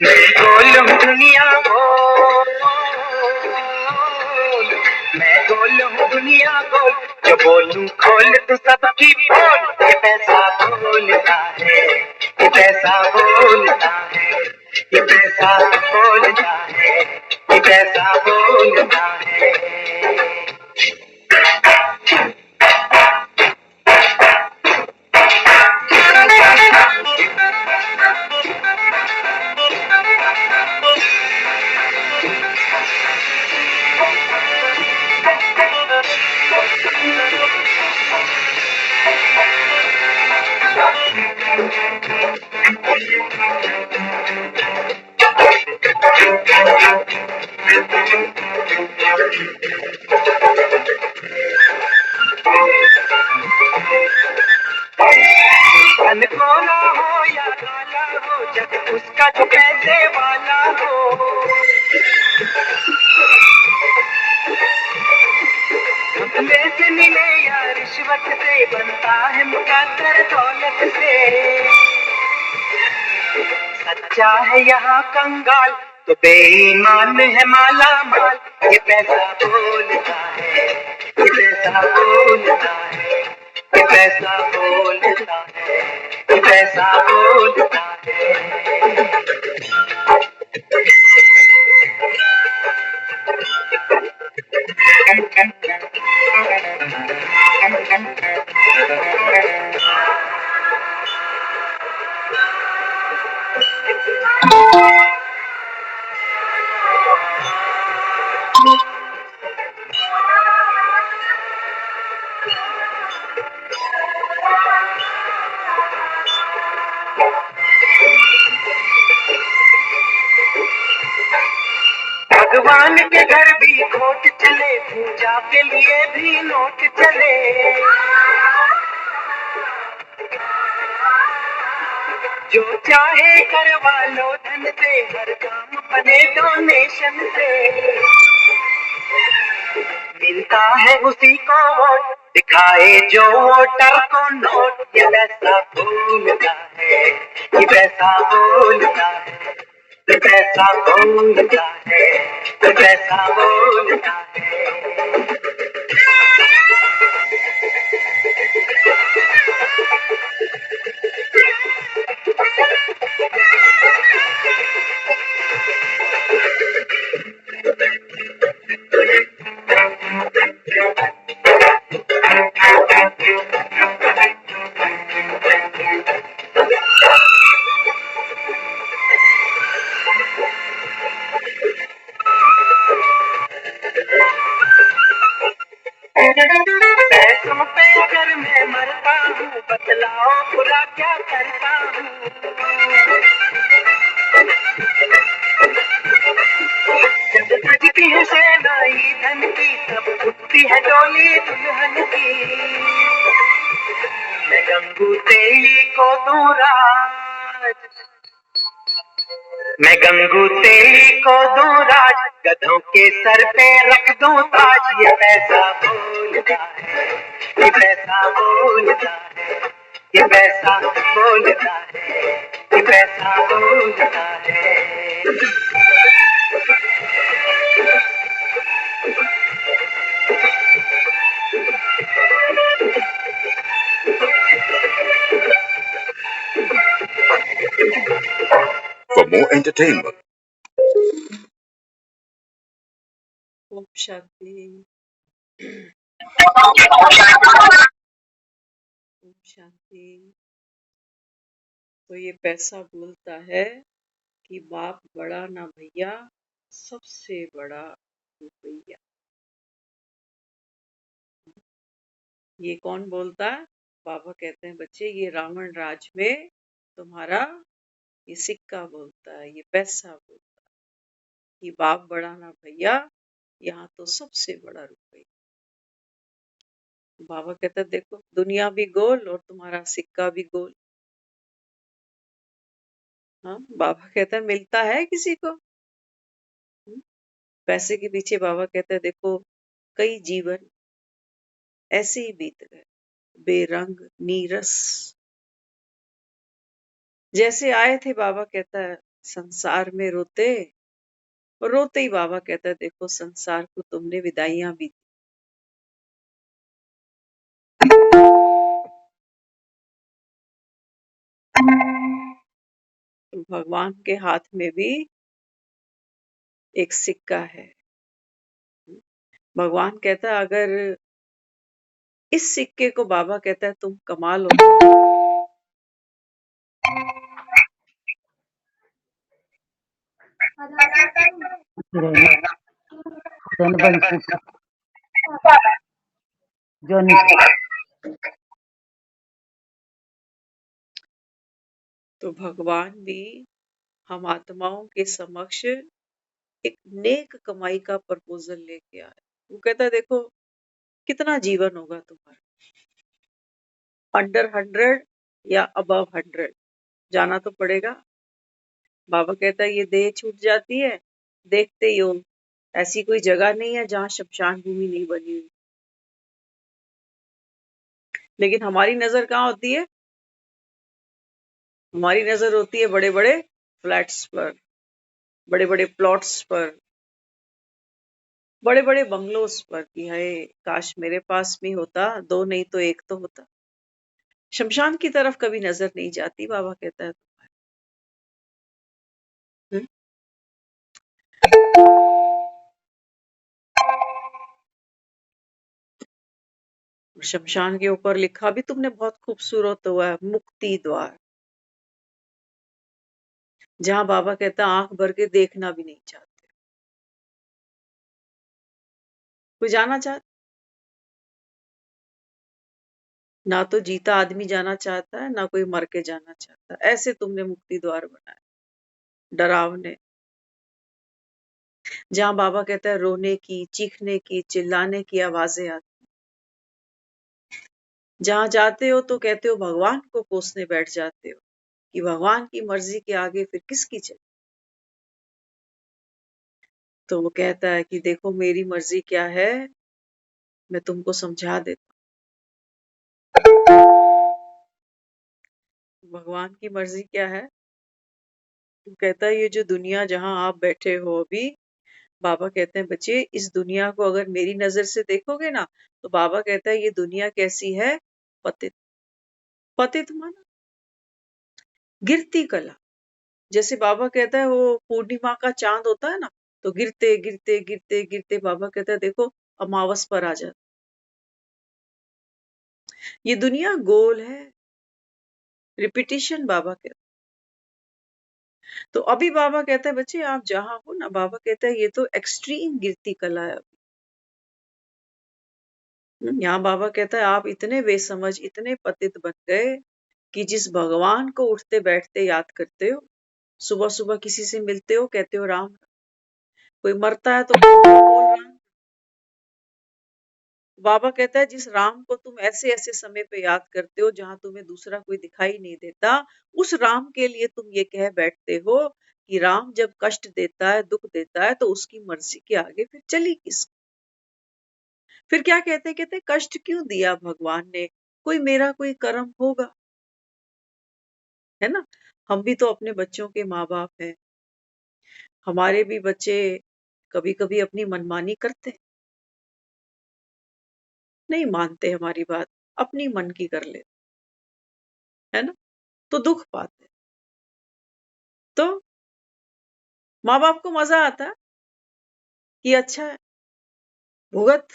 मैं गोल हूँ दुनिया गोल, मैं गोल हूँ दुनिया गोल, जो बोलूं खोल तो सबकी बोल। ये पैसा बोलता है, ये पैसा बोलता है, ये पैसा बोलता है, ये पैसा बोलता है। धन कोला हो या काला हो, जब उसका जो पैसे वाला हो। घपले से मिले या रिश्वत से, बनता है मुकद्दर दौलत से। सच्चा है यहाँ कंगाल तो बेईमान है माला माल। ये पैसा बोलता है, ये पैसा बोलता है, ये पैसा बोलता है, ये पैसा बोलता है। भगवान के घर भी खोट चले, पूजा के लिए भी नोट चले। जो चाहे करवा लो धन से, हर काम बने डोनेशन से। मिलता है उसी को वोट, दिखाए जो वोटर को नोट। ये पैसा बोलता है, ये पैसा बोलता है, ये पैसा बोलता है, ये पैसा बोलता है। पैसों पे अगर मैं मरता हूँ, बतलाओ बुरा क्या करता हूँ। जब बजती है शहनाई धन की, तब उठती है डोली दुल्हन की। मैं गंगू तेली को दूं राज, मैं गंगू तेली को दूं राज, गधों के सर पे रख दूं ताज। ये पैसा बोलता है, ये पैसा बोलता है, ये पैसा बोलता है, ये पैसा बोलता है। For more entertainment. Om Shanti. Om Shanti. तो ये पैसा बोलता है कि बाप बड़ा ना भैया, सबसे बड़ा रुपया। ये कौन बोलता है? बाबा कहते हैं बच्चे, ये रावण राज में तुम्हारा ये सिक्का बोलता है, ये पैसा बोलता है कि बाप बड़ा ना भैया, यहाँ तो सबसे बड़ा रुपया। बाबा कहता है देखो, दुनिया भी गोल और तुम्हारा सिक्का भी गोल। हाँ, बाबा कहता है मिलता है किसी को? पैसे के पीछे बाबा कहता है देखो, कई जीवन ऐसे ही बीत गए, बेरंग नीरस। जैसे आए थे बाबा कहता है संसार में रोते, और रोते ही बाबा कहता है देखो संसार को तुमने विदाइयां भी दी। तो भगवान के हाथ में भी एक सिक्का है। भगवान कहता है अगर इस सिक्के को बाबा कहता है तुम कमा लो, Then Bansi, Johnny, तो भगवान भी हम आत्माओं के समक्ष एक नेक कमाई का प्रपोजल लेके आए। वो कहता है देखो कितना जीवन होगा तुम्हारा, अंडर 100 या अबव 100 जाना तो पड़ेगा। बाबा कहता है ये देह छूट जाती है, देखते ही हो ऐसी कोई जगह नहीं है जहां शमशान भूमि नहीं बनी हुई। लेकिन हमारी नजर कहाँ होती है? हमारी नजर होती है बड़े बड़े फ्लैट्स पर, बड़े बड़े प्लॉट्स पर, बड़े बड़े बंगलोस पर कि हाय काश मेरे पास भी होता, दो नहीं तो एक तो होता। शमशान की तरफ कभी नजर नहीं जाती, बाबा कहता है। हम्म? शमशान के ऊपर लिखा भी तुमने बहुत खूबसूरत हुआ है, मुक्ति द्वार, जहां बाबा कहता है आंख भर के देखना भी नहीं चाहते। कोई जाना चाहता? ना तो जीता आदमी जाना चाहता है, ना कोई मर के जाना चाहता है। ऐसे तुमने मुक्ति द्वार बनाया, डरावने, जहां बाबा कहता है रोने की, चीखने की, चिल्लाने की आवाजें आती। जहां जाते हो तो कहते हो भगवान को कोसने बैठ जाते हो कि भगवान की मर्जी के आगे फिर किसकी चले। तो वो कहता है कि देखो मेरी मर्जी क्या है, मैं तुमको समझा देता हूँ। भगवान की मर्जी क्या है? वो कहता है ये जो दुनिया जहां आप बैठे हो अभी, बाबा कहते हैं बच्चे इस दुनिया को अगर मेरी नजर से देखोगे ना, तो बाबा कहता है ये दुनिया कैसी है? पतित। पतित माना गिरती कला। जैसे बाबा कहता है वो पूर्णिमा का चांद होता है ना, तो गिरते गिरते गिरते गिरते बाबा कहता है देखो अमावस पर आ जाता। ये दुनिया गोल है, रिपीटिशन बाबा कहता है। तो अभी बाबा कहता है बच्चे आप जहां हो ना, बाबा कहता है ये तो एक्सट्रीम गिरती कला है। यहाँ बाबा कहता है आप इतने बेसमझ, इतने पतित बन गए कि जिस भगवान को उठते बैठते याद करते हो, सुबह सुबह किसी से मिलते हो कहते हो राम, कोई मरता है तो बोल राम। बाबा कहता है जिस राम को तुम ऐसे ऐसे समय पे याद करते हो जहां तुम्हें दूसरा कोई दिखाई नहीं देता, उस राम के लिए तुम ये कह बैठते हो कि राम जब कष्ट देता है, दुख देता है, तो उसकी मर्जी के आगे फिर चली किस। फिर क्या कहते हैं? कहते हैं कष्ट क्यों दिया भगवान ने, कोई मेरा कोई कर्म होगा, है ना। हम भी तो अपने बच्चों के माँ बाप हैं, हमारे भी बच्चे कभी कभी अपनी मनमानी करते हैं, नहीं मानते हमारी बात, अपनी मन की कर लेते, है ना, तो दुख पाते। तो माँ बाप को मजा आता है कि अच्छा है, भुगत।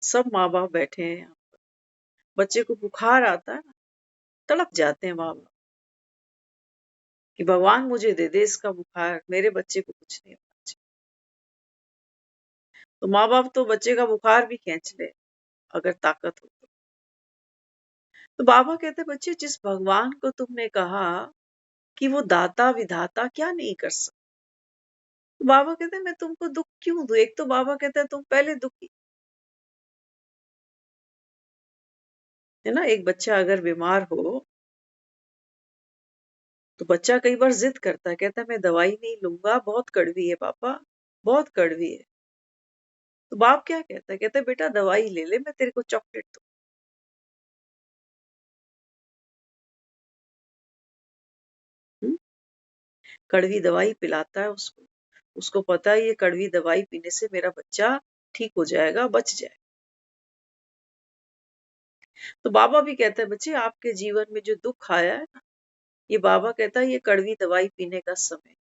सब माँ बाप बैठे हैं यहाँ, बच्चे को बुखार आता है ना, तड़प जाते हैं माँ बाप कि भगवान मुझे दे दे इसका बुखार, मेरे बच्चे को कुछ नहीं होना चाहिए। तो माँ बाप तो बच्चे का बुखार भी खींच ले अगर ताकत हो तो। बाबा कहते बच्चे जिस भगवान को तुमने कहा कि वो दाता विधाता क्या नहीं कर सकता, तो बाबा कहते मैं तुमको दुख क्यों दूं? एक तो बाबा कहता है तुम पहले दुखी, है ना। एक बच्चा अगर बीमार हो तो बच्चा कई बार जिद करता है, कहता है मैं दवाई नहीं लूंगा, बहुत कड़वी है पापा, बहुत कड़वी है। तो बाप क्या कहता है? कहता है बेटा दवाई ले ले, मैं तेरे को चॉकलेट दूं। हम्म? कड़वी दवाई पिलाता है उसको। उसको पता है ये कड़वी दवाई पीने से मेरा बच्चा ठीक हो जाएगा, बच जाए। तो बाबा भी कहता है बच्चे आपके जीवन में जो दुख आया है ना, ये बाबा कहता है ये कड़वी दवाई पीने का समय।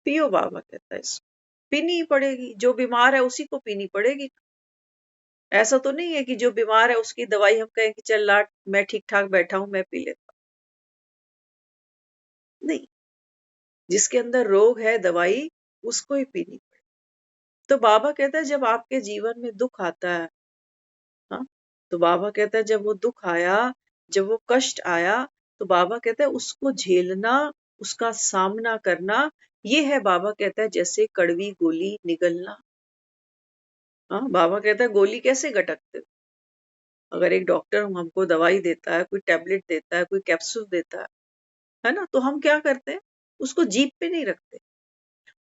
पियो, बाबा कहता है इसको पीनी ही पड़ेगी, जो बीमार है उसी को पीनी पड़ेगी। ऐसा तो नहीं है कि जो बीमार है उसकी दवाई हम कहें कि चल लाट, मैं ठीक ठाक बैठा हूं, मैं पी लेता हूं। नहीं, जिसके अंदर रोग है दवाई उसको ही पीनी पड़ेगी। तो बाबा कहता है जब आपके जीवन में दुख आता है, हाँ, तो बाबा कहता है जब वो दुख आया, जब वो कष्ट आया, तो बाबा कहता है उसको झेलना, उसका सामना करना, ये है बाबा कहता है जैसे कड़वी गोली निगलना। हाँ, बाबा कहता है गोली कैसे गटकते हो? अगर एक डॉक्टर हमको दवाई देता है, कोई टैबलेट देता है, कोई कैप्सूल देता है ना, तो हम क्या करते हैं? उसको जीभ पे नहीं रखते,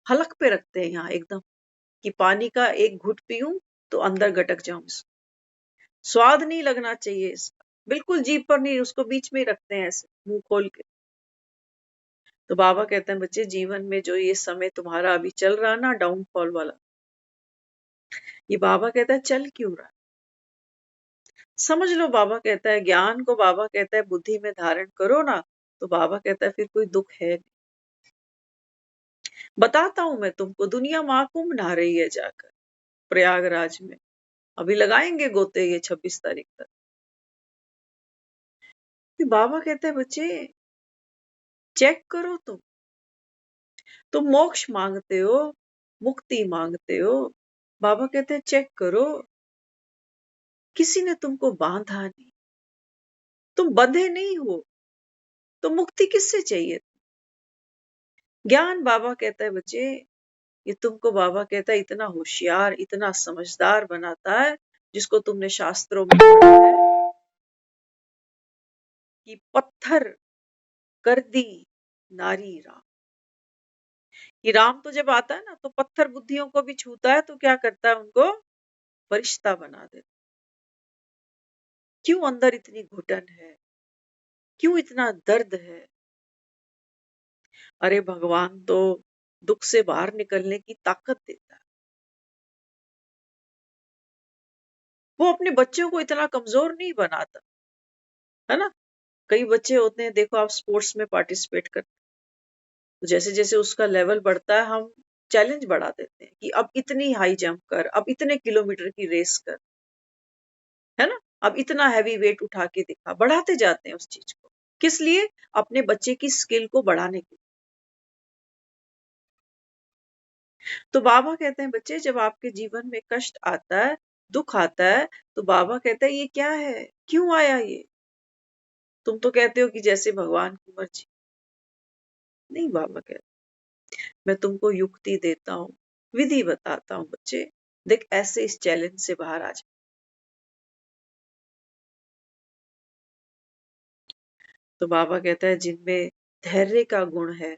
हलक पे रखते हैं यहाँ एकदम, कि पानी का एक घुट पीऊं तो अंदर गटक जाऊं इसको। स्वाद नहीं लगना चाहिए इसका, बिल्कुल जीभ पर नहीं, उसको बीच में ही रखते हैं ऐसे मुंह खोल के। तो बाबा कहते हैं बच्चे जीवन में जो ये समय तुम्हारा अभी चल रहा ना, डाउनफॉल वाला, ये बाबा कहता है चल क्यों रहा है? समझ लो, बाबा कहता है ज्ञान को, बाबा कहता है बुद्धि में धारण करो ना, तो बाबा कहता है फिर कोई दुख है नहीं। बताता हूं मैं तुमको, दुनिया महाकुंभ नहा रही है जाकर प्रयागराज में, अभी लगाएंगे गोते ये 26 तारीख तक। फिर बाबा कहते हैं बच्चे चेक करो, तुम मोक्ष मांगते हो, मुक्ति मांगते हो, बाबा कहते हैं चेक करो, किसी ने तुमको बांधा नहीं, तुम बंधे नहीं हो, तो मुक्ति किससे चाहिए? ज्ञान, बाबा कहता है बच्चे, ये तुमको बाबा कहता है इतना होशियार, इतना समझदार बनाता है, जिसको तुमने शास्त्रों में पढ़ा है कि पत्थर कर दी नारी राम। कि राम तो जब आता है ना, तो पत्थर बुद्धियों को भी छूता है, तो क्या करता है? उनको फरिश्ता बना देता। क्यों अंदर इतनी घुटन है? क्यों इतना दर्द है? अरे भगवान तो दुख से बाहर निकलने की ताकत देता है। वो अपने बच्चों को इतना कमजोर नहीं बनाता, है ना? कई बच्चे होते हैं, देखो आप स्पोर्ट्स में पार्टिसिपेट करते हैं, तो जैसे जैसे उसका लेवल बढ़ता है, हम चैलेंज बढ़ा देते हैं कि अब इतनी हाई जंप कर, अब इतने किलोमीटर की रेस कर, है ना? अब इतना हैवी वेट उठा के दिखा, बढ़ाते जाते हैं उस चीज को। किस लिए? अपने बच्चे की स्किल को बढ़ाने के लिए। तो बाबा कहते हैं बच्चे जब आपके जीवन में कष्ट आता है, दुख आता है, तो बाबा कहता है ये क्या है? क्यों आया ये? तुम तो कहते हो कि जैसे भगवान की मर्जी। नहीं, बाबा कहते मैं तुमको युक्ति देता हूँ, विधि बताता हूँ बच्चे, देख ऐसे इस चैलेंज से बाहर आ जा। तो बाबा कहता है जिनमें धैर्य का गुण है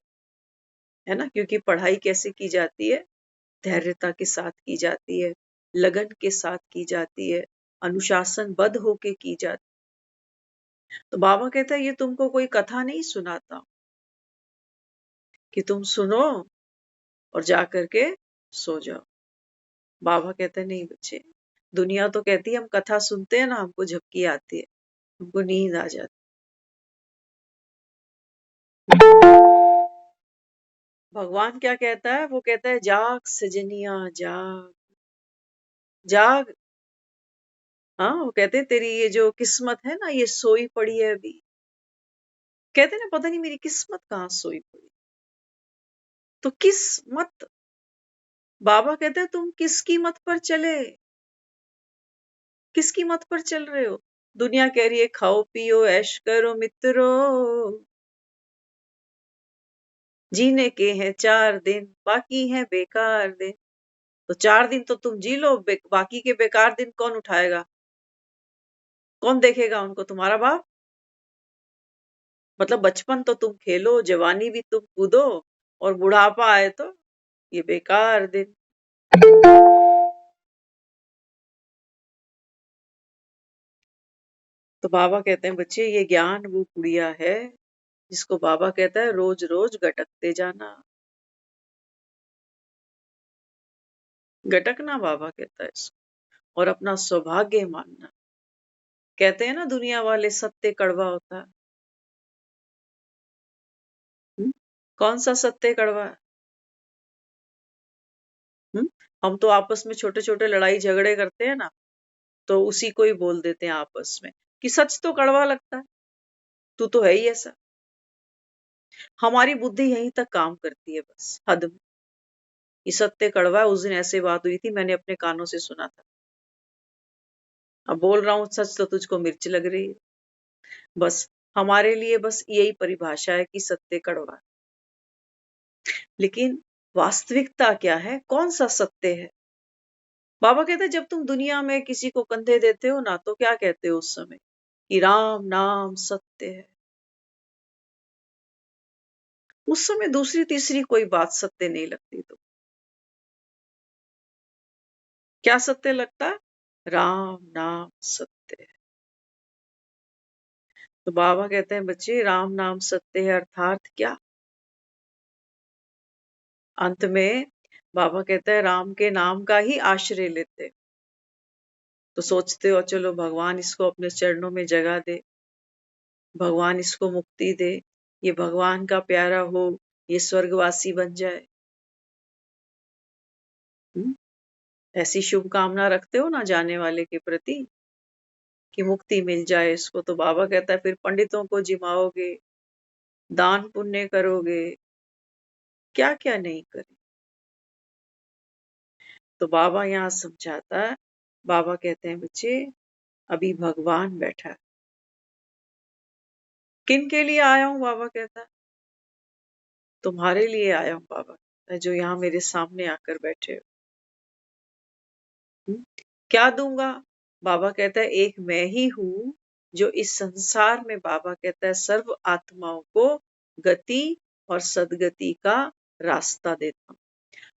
ना, क्योंकि पढ़ाई कैसे की जाती है? धैर्यता के साथ की जाती है, लगन के साथ की जाती है, अनुशासनबद्ध होके की जाती है। तो बाबा कहता है ये तुमको कोई कथा नहीं सुनाता कि तुम सुनो और जा करके सो जाओ। बाबा कहते हैं नहीं बच्चे, दुनिया तो कहती है हम कथा सुनते हैं ना, हमको झपकी आती है, हमको नींद आ जाती है। भगवान क्या कहता है? वो कहता है जाग सजनिया जाग, जाग। हाँ, वो कहते हैं तेरी ये जो किस्मत है ना, ये सोई पड़ी है अभी। कहते हैं ना पता नहीं मेरी किस्मत कहाँ सोई पड़ी। तो किस्मत, बाबा कहते हैं तुम किसकी मत पर चले, किसकी मत पर चल रहे हो? दुनिया कह रही है खाओ पियो ऐश करो मित्रों, जीने के हैं 4 दिन, बाकी हैं बेकार दिन। तो 4 दिन तो तुम जी लो, बाकी के बेकार दिन कौन उठाएगा? कौन देखेगा उनको? तुम्हारा बाप। मतलब बचपन तो तुम खेलो, जवानी भी तुम कूदो, और बुढ़ापा आए तो ये बेकार दिन। तो बाबा कहते हैं बच्चे ये ज्ञान वो गुड़िया है जिसको बाबा कहता है रोज रोज गटकते जाना। गटकना बाबा कहता है इसको, और अपना सौभाग्य मानना। कहते हैं ना दुनिया वाले सत्य कड़वा होता है। कौन सा सत्य कड़वा है? हम तो आपस में छोटे छोटे लड़ाई झगड़े करते हैं ना, तो उसी को ही बोल देते हैं आपस में कि सच तो कड़वा लगता है, तू तो है ही ऐसा। हमारी बुद्धि यहीं तक काम करती है, बस हद में। ये सत्य कड़वा है। उस दिन ऐसे बात हुई थी, मैंने अपने कानों से सुना था। अब बोल रहा हूं सच तो तुझको मिर्च लग रही है। बस हमारे लिए बस यही परिभाषा है कि सत्य कड़वा है। लेकिन वास्तविकता क्या है? कौन सा सत्य है? बाबा कहते हैं जब तुम दुनिया में किसी को कंधे देते हो ना, तो क्या कहते हो उस समय? कि राम नाम सत्य है। उस समय दूसरी तीसरी कोई बात सत्य नहीं लगती। तो क्या सत्य लगता? राम नाम सत्य है। तो बाबा कहते हैं बच्चे राम नाम सत्य है अर्थात क्या? अंत में बाबा कहते हैं राम के नाम का ही आश्रय लेते। तो सोचते हो चलो भगवान इसको अपने चरणों में जगह दे, भगवान इसको मुक्ति दे, ये भगवान का प्यारा हो, ये स्वर्गवासी बन जाए। ऐसी शुभकामना रखते हो ना जाने वाले के प्रति कि मुक्ति मिल जाए इसको। तो बाबा कहता है फिर पंडितों को जिमाओगे, दान पुण्य करोगे, क्या क्या नहीं करे। तो बाबा यहाँ समझाता है। बाबा कहते हैं बच्चे अभी भगवान बैठा है। किन के लिए आया हूं? बाबा कहता है तुम्हारे लिए आया हूं बाबा, जो यहाँ मेरे सामने आकर बैठे हो। क्या दूंगा? बाबा कहता है एक मैं ही हूं जो इस संसार में, बाबा कहता है सर्व आत्माओं को गति और सदगति का रास्ता देता हूं।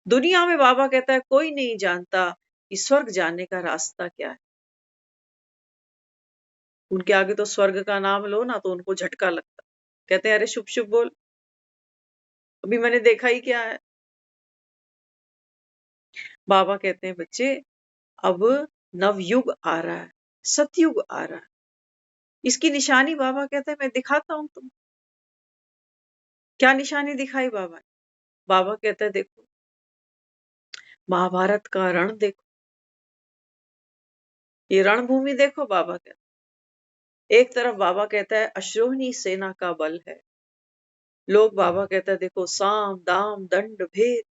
दुनिया में बाबा कहता है कोई नहीं जानता कि स्वर्ग जाने का रास्ता क्या है। उनके आगे तो स्वर्ग का नाम लो ना तो उनको झटका लगता। कहते हैं अरे शुभ शुभ बोल, अभी मैंने देखा ही क्या है। बाबा कहते हैं बच्चे अब नवयुग आ रहा है, सतयुग आ रहा है। इसकी निशानी बाबा कहता है मैं दिखाता हूं तुम। क्या निशानी दिखाई बाबा ने? बाबा कहता है देखो महाभारत का रण देखो, ये रणभूमि देखो। बाबा कहता है एक तरफ बाबा कहता है अश्रोहिणी सेना का बल है। लोग बाबा कहता है देखो साम दाम दंड भेद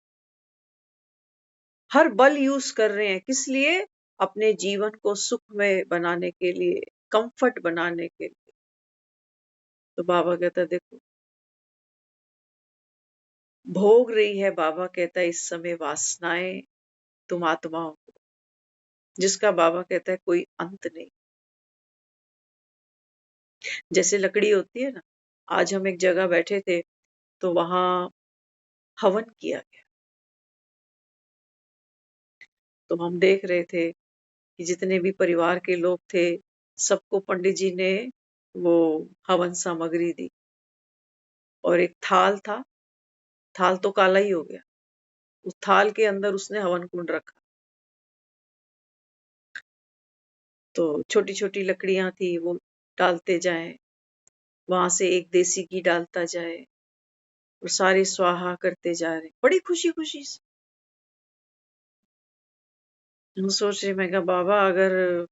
हर बल यूज कर रहे हैं। किस लिए? अपने जीवन को सुखमय बनाने के लिए, कंफर्ट बनाने के लिए। तो बाबा कहता है देखो भोग रही है, बाबा कहता है इस समय वासनाएं तुम आत्माओं को, जिसका बाबा कहता है कोई अंत नहीं। जैसे लकड़ी होती है ना, आज हम एक जगह बैठे थे तो वहां हवन किया गया। तो हम देख रहे थे कि जितने भी परिवार के लोग थे सबको पंडित जी ने वो हवन सामग्री दी। और एक थाल था, थाल तो काला ही हो गया। उस थाल के अंदर उसने हवन कुंड रखा। तो छोटी छोटी लकड़ियां थी, वो डालते जाए, वहां से एक देसी घी डालता जाए और सारे स्वाहा करते जा रहे, बड़ी खुशी खुशी से। हम सोच रहे, मैं कहा बाबा अगर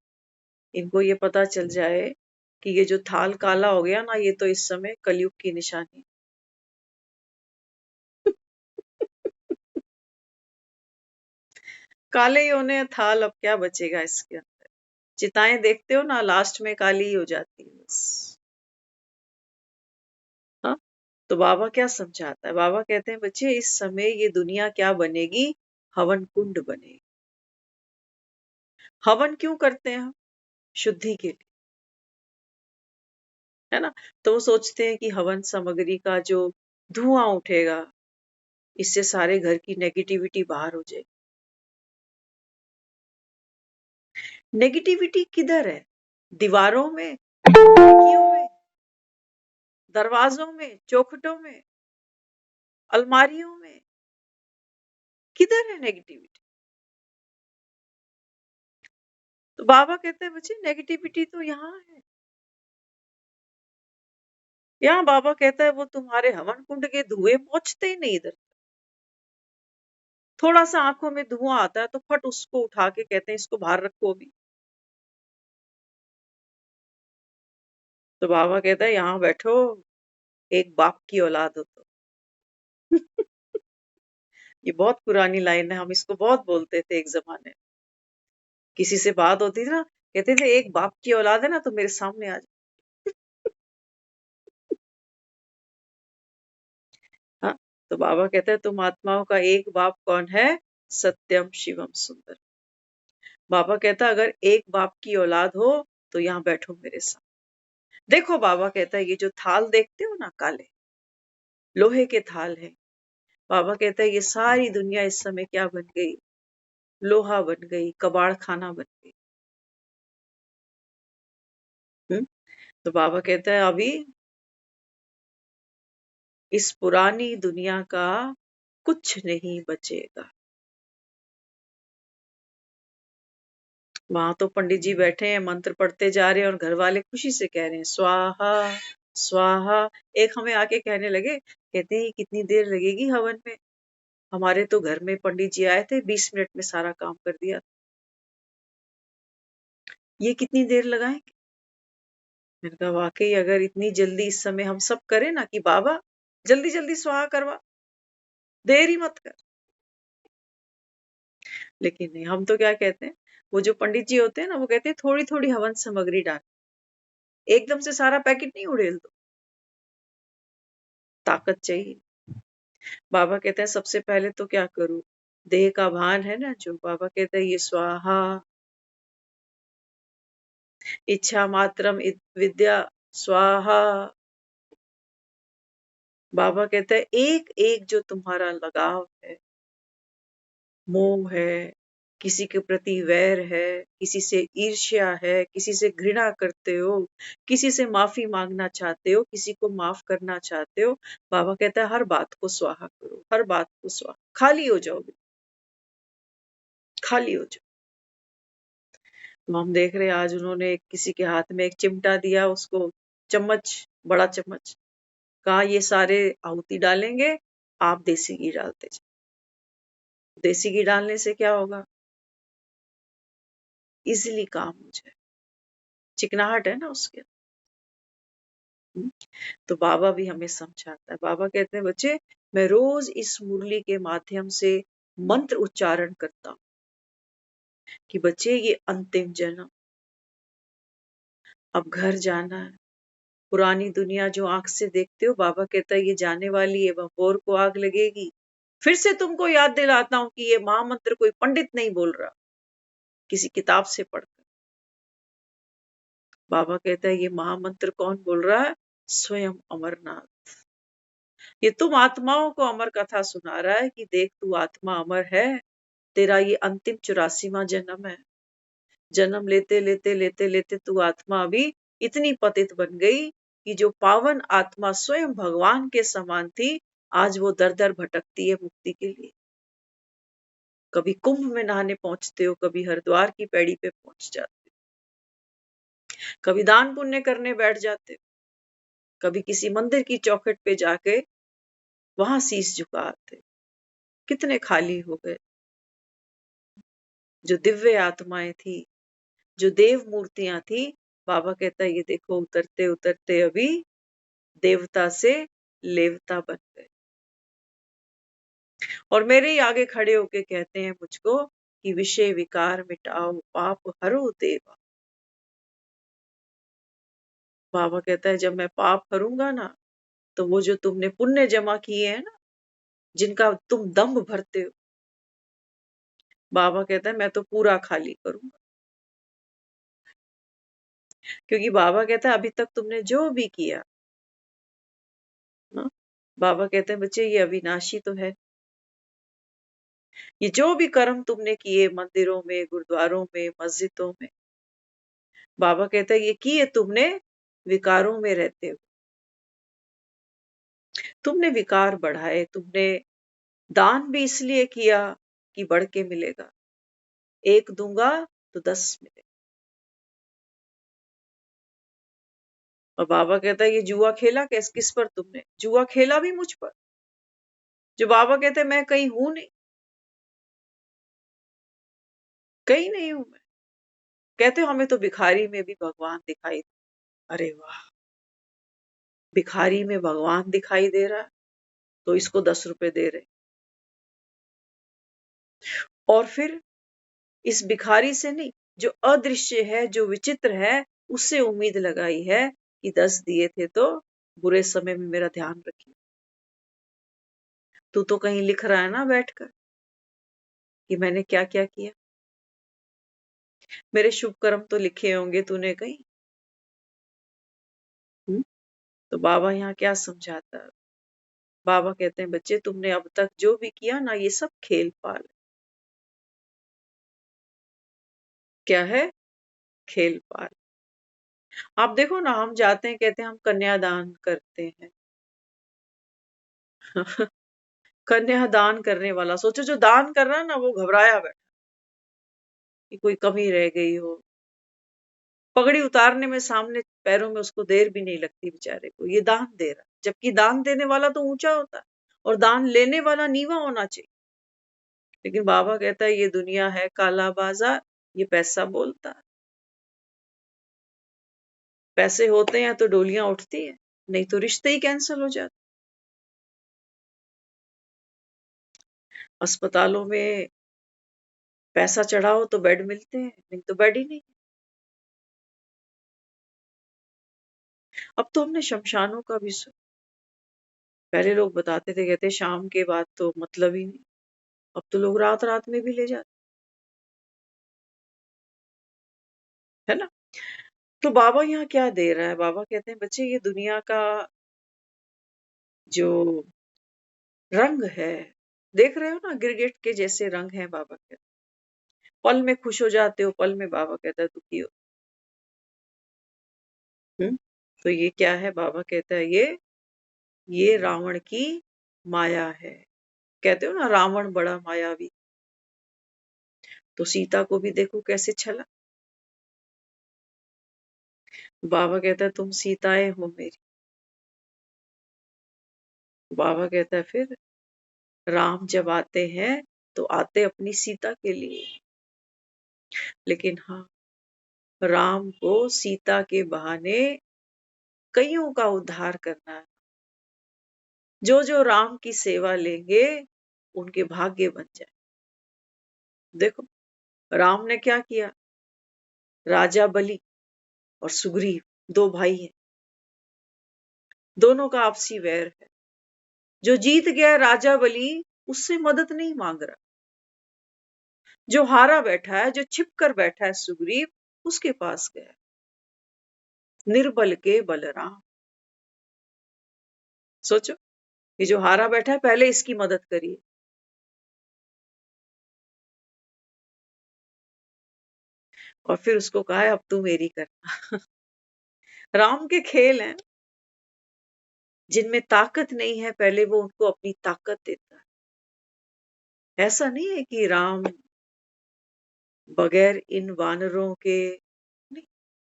इनको ये पता चल जाए कि ये जो थाल काला हो गया ना, ये तो इस समय कलयुग की निशानी। काले ही होने थाल, अब क्या बचेगा इसके अंदर। चिताएं देखते हो ना लास्ट में काली ही हो जाती है बस। हाँ, तो बाबा क्या समझाता है? बाबा कहते हैं बच्चे इस समय ये दुनिया क्या बनेगी? हवन कुंड बनेगी। हवन क्यों करते हैं हम? शुद्धि के लिए, है ना। तो वो सोचते हैं कि हवन सामग्री का जो धुआं उठेगा, इससे सारे घर की नेगेटिविटी बाहर हो जाए। नेगेटिविटी किधर है? दीवारों में खिड़कियों में, दरवाजों में, चौखटों में, अलमारियों में। किधर है नेगेटिविटी? तो बाबा कहते हैं बच्चे नेगेटिविटी तो यहाँ है। यहाँ बाबा कहता है वो तुम्हारे हवन कुंड के धुएं पहुंचते ही नहीं इधर। थोड़ा सा आंखों में धुआं आता है तो फट उसको उठा के कहते हैं इसको बाहर रखो अभी। तो बाबा कहता है यहाँ बैठो, एक बाप की औलाद हो तो। ये बहुत पुरानी लाइन है, हम इसको बहुत बोलते थे एक जमाने में। किसी से बात होती थी ना, कहते थे एक बाप की औलाद है ना तो मेरे सामने आ जा। हाँ, तो बाबा कहते हैं तुम आत्माओं का एक बाप कौन है? सत्यम शिवम सुंदर। बाबा कहता है अगर एक बाप की औलाद हो तो यहाँ बैठो मेरे साथ। देखो बाबा कहता है ये जो थाल देखते हो ना, काले लोहे के थाल है। बाबा कहता है ये सारी दुनिया इस समय क्या बन गई? लोहा बन गई, कबाड़ खाना बन गई। तो बाबा कहता है अभी इस पुरानी दुनिया का कुछ नहीं बचेगा। वहां तो पंडित जी बैठे हैं, मंत्र पढ़ते जा रहे हैं और घर वाले खुशी से कह रहे हैं स्वाहा स्वाहा। एक हमें आके कहने लगे, कहते हैं कितनी देर लगेगी हवन में? हमारे तो घर में पंडित जी आए थे, 20 मिनट में सारा काम कर दिया। ये कितनी देर लगाएंगे? मैंने कहा वाकई अगर इतनी जल्दी इस समय हम सब करें ना कि बाबा जल्दी जल्दी स्वाहा करवा, देर ही मत कर। लेकिन नहीं, हम तो क्या कहते हैं, वो जो पंडित जी होते हैं ना वो कहते हैं थोड़ी थोड़ी हवन सामग्री डाल, एकदम से सारा पैकेट नहीं उड़ेल दो, ताकत चाहिए। बाबा कहते हैं सबसे पहले तो क्या करूं, देह का भान है ना जो, बाबा कहते हैं ये स्वाहा, इच्छा मात्रम विद्या स्वाहा। बाबा कहते हैं एक एक जो तुम्हारा लगाव है, मोह है, किसी के प्रति वैर है, किसी से ईर्ष्या है, किसी से घृणा करते हो, किसी से माफी मांगना चाहते हो, किसी को माफ करना चाहते हो, बाबा कहता है हर बात को स्वाहा करो, हर बात को स्वाहा, खाली हो जाओ, खाली हो जाओ। तो हम देख रहे हैं आज उन्होंने किसी के हाथ में एक चिमटा दिया, उसको चम्मच, बड़ा चम्मच, कहा ये सारे आहुति डालेंगे, आप देसी घी डालते जाओ। देसी घी डालने से क्या होगा? इजीली काम हो जाए, चिकनाहट है ना उसके। तो बाबा भी हमें समझाता है। बाबा कहते हैं बच्चे मैं रोज इस मुरली के माध्यम से मंत्र उच्चारण करता हूँ कि बच्चे ये अंतिम जन्म, अब घर जाना है। पुरानी दुनिया जो आंख से देखते हो, बाबा कहता है ये जाने वाली है, भोर को आग लगेगी। फिर से तुमको याद दिलाता हूँ कि ये महामंत्र कोई पंडित नहीं बोल रहा, किसी किताब से पढ़कर। बाबा कहता है ये महामंत्र कौन बोल रहा है? स्वयं अमरनाथ। ये तुम आत्माओं को अमर कथा सुना रहा है कि देख तू आत्मा अमर है, तेरा ये अंतिम 84वां जन्म है। जन्म लेते लेते लेते लेते तू आत्मा अभी इतनी पतित बन गई कि जो पावन आत्मा स्वयं भगवान के समान थी, आज वो दर दर भटकती है मुक्ति के लिए। कभी कुंभ में नहाने पहुंचते हो, कभी हरिद्वार की पैड़ी पे पहुंच जाते हो, कभी दान पुण्य करने बैठ जाते हो, कभी किसी मंदिर की चौखट पे जाके वहां शीश झुकाते। कितने खाली हो गए। जो दिव्य आत्माएं थी, जो देव मूर्तियां थी, बाबा कहता है ये देखो उतरते उतरते अभी देवता से लेवता बन गए और मेरे ही आगे खड़े होके कहते हैं मुझको कि विषय विकार मिटाओ, पाप हरो देवा। बाबा कहता है जब मैं पाप करूंगा ना, तो वो जो तुमने पुण्य जमा किए हैं ना, जिनका तुम दम्भ भरते हो, बाबा कहता है मैं तो पूरा खाली करूंगा। क्योंकि बाबा कहता है अभी तक तुमने जो भी किया ना, बाबा कहते हैं बच्चे ये अविनाशी तो है। ये जो भी कर्म तुमने किए मंदिरों में, गुरुद्वारों में, मस्जिदों में, बाबा कहता है ये किए तुमने विकारों में रहते हो। तुमने विकार बढ़ाए, तुमने दान भी इसलिए किया कि बढ़ के मिलेगा, 1 दूंगा तो 10 मिले। और बाबा कहता है ये जुआ खेला किस पर तुमने? जुआ खेला भी मुझ पर। जो बाबा कहते हैं मैं कहीं हूं नहीं, कहीं नहीं हूं मैं। कहते हमें तो भिखारी में भी भगवान दिखाई दे। अरे वाह, भिखारी में भगवान दिखाई दे रहा है तो इसको 10 रुपए दे रहे। और फिर इस भिखारी से नहीं, जो अदृश्य है, जो विचित्र है, उससे उम्मीद लगाई है कि 10 दिए थे तो बुरे समय में मेरा ध्यान रखिए। तू तो कहीं लिख रहा है ना बैठकर कि मैंने क्या क्या किया। मेरे शुभ कर्म तो लिखे होंगे तूने कहीं। तो बाबा यहाँ क्या समझाता है? बाबा कहते हैं बच्चे तुमने अब तक जो भी किया ना, ये सब खेल पाल है। क्या है? खेल पाल। आप देखो ना, हम जाते हैं, कहते हैं हम कन्यादान करते हैं। कन्यादान करने वाला, सोचो जो दान कर रहा है ना वो घबराया बैठा कि कोई कमी रह गई हो। पगड़ी उतारने में सामने पैरों में उसको देर भी नहीं लगती बेचारे को, ये दान दे रहा। जबकि दान देने वाला तो ऊंचा होता है और दान लेने वाला नीवा होना चाहिए। लेकिन बाबा कहता है ये दुनिया है काला बाजार, ये पैसा बोलता है। पैसे होते हैं तो डोलियां उठती हैं, नहीं तो रिश्ते ही कैंसिल हो जाते। अस्पतालों में पैसा चढ़ाओ तो बेड मिलते हैं, नहीं तो बेड ही नहीं। अब तो हमने शमशानों का भी सुना। पहले लोग बताते थे, कहते शाम के बाद तो मतलब ही नहीं। अब तो लोग रात रात में भी ले जाते, है ना। तो बाबा यहाँ क्या दे रहा है? बाबा कहते हैं बच्चे ये दुनिया का जो रंग है, देख रहे हो ना, गिरगिट के जैसे रंग है। बाबा कहते पल में खुश हो जाते हो, पल में बाबा कहता है दुखी हो। तो ये क्या है? बाबा कहता है ये रावण की माया है। कहते हो ना रावण बड़ा मायावी, तो सीता को भी देखो कैसे छला। बाबा कहता है तुम सीताएं हो मेरी। बाबा कहता है फिर राम जब आते हैं तो आते अपनी सीता के लिए, लेकिन हाँ, राम को सीता के बहाने कईयों का उद्धार करना है। जो जो राम की सेवा लेंगे उनके भाग्य बन जाए। देखो राम ने क्या किया, राजा बलि और सुग्रीव 2 भाई हैं, दोनों का आपसी वैर है। जो जीत गया राजा बलि, उससे मदद नहीं मांग रहा। जो हारा बैठा है, जो छिप कर बैठा है सुग्रीव, उसके पास गया। निर्बल के बलराम। सोचो, ये जो हारा बैठा है पहले इसकी मदद करिए। और फिर उसको कहा है अब तू मेरी करना। राम के खेल हैं, जिनमें ताकत नहीं है पहले वो उनको अपनी ताकत देता है। ऐसा नहीं है कि राम बगैर इन वानरों के नहीं।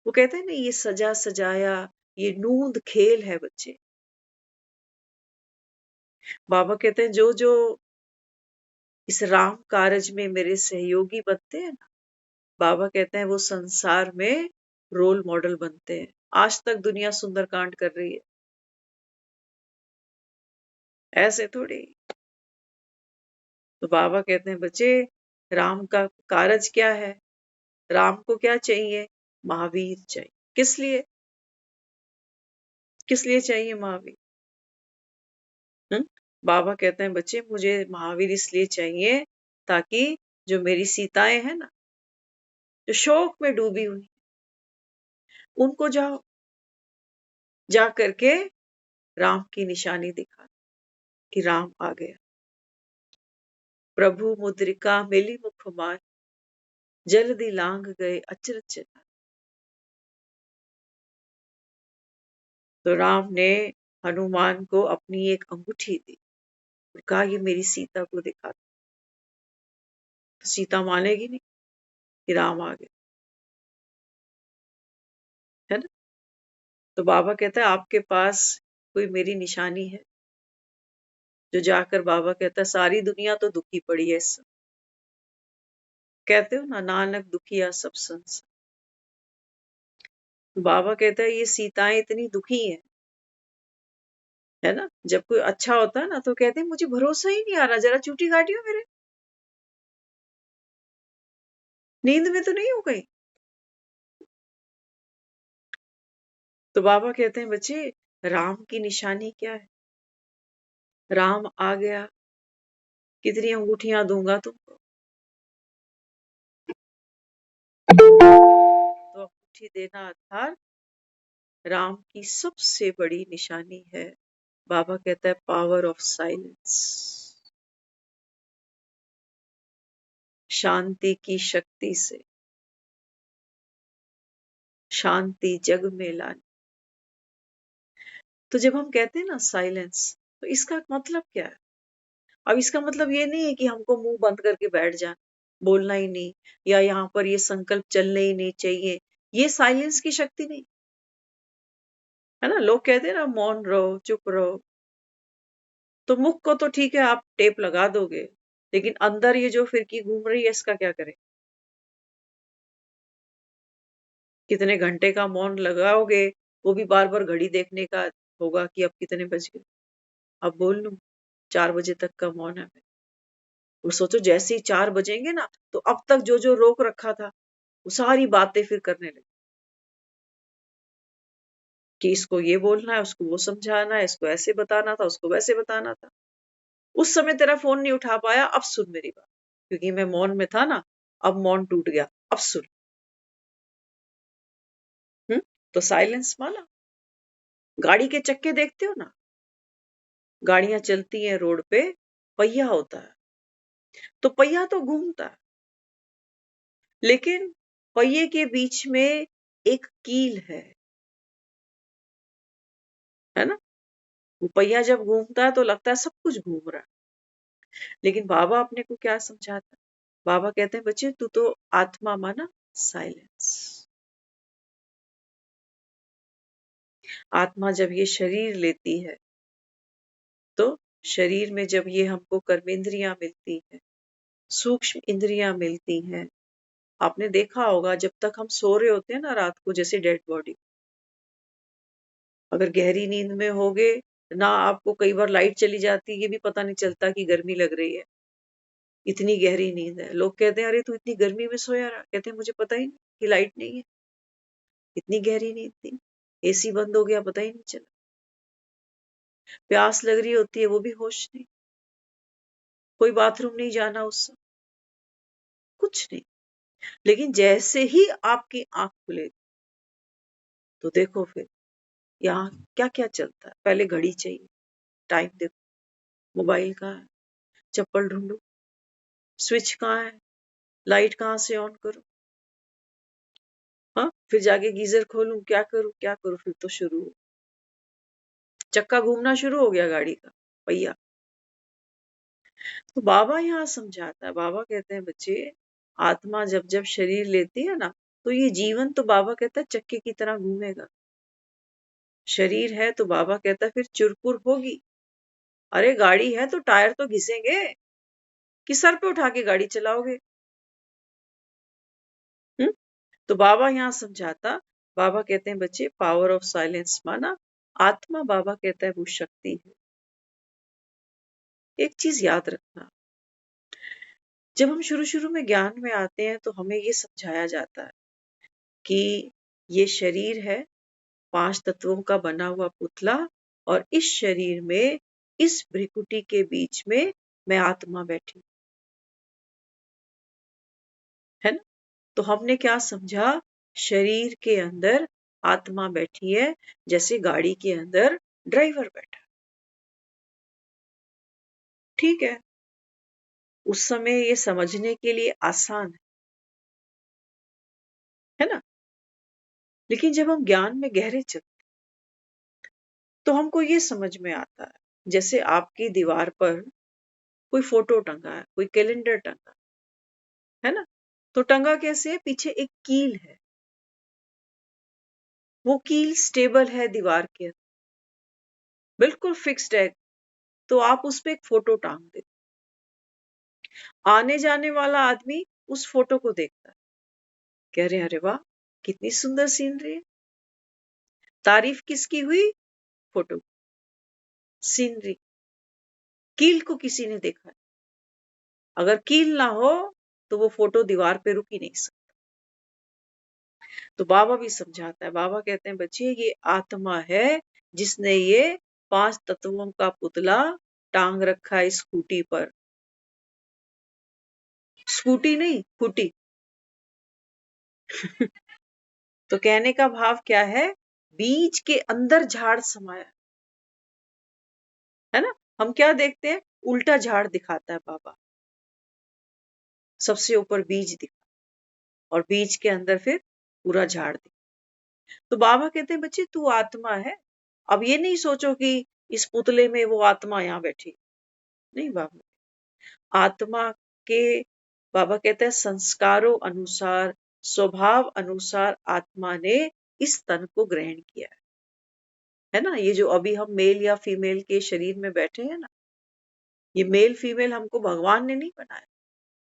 वो कहते हैं ना ये सजा सजाया, ये नूंद खेल है बच्चे। बाबा कहते हैं जो जो इस राम कारज में मेरे सहयोगी बनते हैं ना, बाबा कहते हैं वो संसार में रोल मॉडल बनते हैं। आज तक दुनिया सुंदरकांड कर रही है, ऐसे थोड़ी। तो बाबा कहते हैं बच्चे राम का कारज क्या है? राम को क्या चाहिए? महावीर चाहिए। किस लिए? किस लिए चाहिए महावीर? बाबा कहते हैं बच्चे मुझे महावीर इसलिए चाहिए ताकि जो मेरी सीताएं हैं ना, जो शोक में डूबी हुई, उनको जाओ जा करके राम की निशानी दिखा कि राम आ गया। प्रभु मुद्रिका मिली मुख मार, जल्दी लांग गए अचरज। तो राम ने हनुमान को अपनी एक अंगूठी दी और कहा ये मेरी सीता को दिखा दो। तो सीता मानेगी नहीं कि राम आ गए, है ना। तो बाबा कहता है आपके पास कोई मेरी निशानी है? जो जाकर बाबा कहता है सारी दुनिया तो दुखी पड़ी है इस समय। कहते हो ना, नानक दुखिया सब संसार। बाबा कहता है ये सीताएं इतनी दुखी है ना। जब कोई अच्छा होता है ना तो कहते हैं मुझे भरोसा ही नहीं आ रहा, जरा चूटी काटियो मेरे, नींद में तो नहीं हो गई। तो बाबा कहते हैं बच्चे राम की निशानी क्या है? राम आ गया, कितनी अंगूठियां दूंगा तुमको। तो अंगूठी देना अर्थात राम की सबसे बड़ी निशानी है। बाबा कहता है पावर ऑफ साइलेंस, शांति की शक्ति से शांति जग में लानी। तो जब हम कहते हैं ना साइलेंस, तो इसका मतलब क्या है? अब इसका मतलब ये नहीं है कि हमको मुंह बंद करके बैठ जाना, बोलना ही नहीं, या यहाँ पर ये संकल्प चलने ही नहीं चाहिए। ये साइलेंस की शक्ति नहीं है ना। लोग कहते हैं ना मौन रहो, चुप रहो। तो मुख को तो ठीक है आप टेप लगा दोगे, लेकिन अंदर ये जो फिरकी घूम रही है इसका क्या करें? कितने घंटे का मौन लगाओगे, वो भी बार बार घड़ी देखने का होगा कि अब कितने बज गए, अब बोल लूं। 4 बजे तक का मौन है। और सोचो जैसे ही 4 बजेंगे ना, तो अब तक जो जो रोक रखा था वो सारी बातें फिर करने लगे कि इसको ये बोलना है, उसको वो समझाना है, इसको ऐसे बताना था, उसको वैसे बताना था। उस समय तेरा फोन नहीं उठा पाया, अब सुन मेरी बात, क्योंकि मैं मौन में था ना, अब मौन टूट गया, अब सुन। हम्म। तो साइलेंस माना। गाड़ी के चक्के देखते हो ना, गाड़ियां चलती हैं रोड पे, पहिया होता है, तो पहिया तो घूमता है, लेकिन पहिए के बीच में एक कील है ना। वो पहिया जब घूमता है तो लगता है सब कुछ घूम रहा है, लेकिन बाबा अपने को क्या समझाता है? बाबा कहते हैं बच्चे तू तो आत्मा माना साइलेंस। आत्मा जब ये शरीर लेती है, तो शरीर में जब ये हमको कर्मेंद्रियां मिलती हैं, सूक्ष्म इंद्रियां मिलती हैं। आपने देखा होगा जब तक हम सो रहे होते हैं ना रात को, जैसे डेड बॉडी, अगर गहरी नींद में होगे ना, आपको कई बार लाइट चली जाती है, ये भी पता नहीं चलता कि गर्मी लग रही है, इतनी गहरी नींद है। लोग कहते हैं अरे तू इतनी गर्मी में सोया रहा, कहते हैं मुझे पता ही नहीं कि लाइट नहीं है, इतनी गहरी नींद थी, एसी बंद हो गया पता ही नहीं चला, प्यास लग रही होती है वो भी होश नहीं, कोई बाथरूम नहीं जाना उस समय, कुछ नहीं। लेकिन जैसे ही आपकी आंख खुले तो देखो फिर यहाँ क्या क्या चलता है। पहले घड़ी चाहिए, टाइम देखो, मोबाइल कहाँ है, चप्पल ढूंढो, स्विच कहाँ है, लाइट कहाँ से ऑन करो, हाँ फिर जाके गीजर खोलूं, क्या करूं, फिर तो शुरू हो, चक्का घूमना शुरू हो गया गाड़ी का पहिया। तो बाबा यहाँ समझाता है, बाबा कहते हैं बच्चे आत्मा जब जब शरीर लेती है ना, तो ये जीवन तो बाबा कहता है चक्के की तरह घूमेगा। शरीर है तो बाबा कहता है फिर चुरपुर होगी। अरे गाड़ी है तो टायर तो घिसेंगे, कि सर पे उठा के गाड़ी चलाओगे। हम्म। तो बाबा यहाँ समझाता, बाबा कहते हैं बच्चे पावर ऑफ साइलेंस माना आत्मा, बाबा कहता है वो शक्ति है। एक चीज याद रखना, जब हम शुरू शुरू में ज्ञान में आते हैं तो हमें ये समझाया जाता है कि ये शरीर है, 5 तत्वों का बना हुआ पुतला, और इस शरीर में, इस भ्रिकुटी के बीच में मैं आत्मा बैठी, है ना। तो हमने क्या समझा, शरीर के अंदर आत्मा बैठी है, जैसे गाड़ी के अंदर ड्राइवर बैठा। ठीक है, उस समय ये समझने के लिए आसान है ना। लेकिन जब हम ज्ञान में गहरे चलते, तो हमको ये समझ में आता है, जैसे आपकी दीवार पर कोई फोटो टंगा है, कोई कैलेंडर टंगा है ना, तो टंगा कैसे है, पीछे एक कील है, वो कील स्टेबल है दीवार के अंदर, बिल्कुल फिक्स्ड है, तो आप उस पे एक फोटो टांग दे, आने जाने वाला आदमी उस फोटो को देखता है, कह रहे अरे वाह कितनी सुंदर सीनरी है, तारीफ किसकी हुई, फोटो, सीनरी, कील को किसी ने देखा है, अगर कील ना हो तो वो फोटो दीवार पे रुक ही नहीं सकता। तो बाबा भी समझाता है, बाबा कहते हैं बच्चे ये आत्मा है जिसने ये 5 तत्वों का पुतला टांग रखा है स्कूटी पर, स्कूटी नहीं फूटी। तो कहने का भाव क्या है, बीज के अंदर झाड़ समाया है ना, हम क्या देखते हैं, उल्टा झाड़ दिखाता है बाबा, सबसे ऊपर बीज दिखा और बीज के अंदर फिर पूरा झाड़ दिखा। तो बाबा कहते हैं बच्चे तू आत्मा है, अब ये नहीं सोचो कि इस पुतले में वो आत्मा यहाँ बैठी, नहीं बाबा, आत्मा के, बाबा कहते हैं संस्कारों अनुसार, स्वभाव अनुसार आत्मा ने इस तन को ग्रहण किया है ना, ये जो अभी हम मेल या फीमेल के शरीर में बैठे हैं ना, ये मेल फीमेल हमको भगवान ने नहीं बनाया,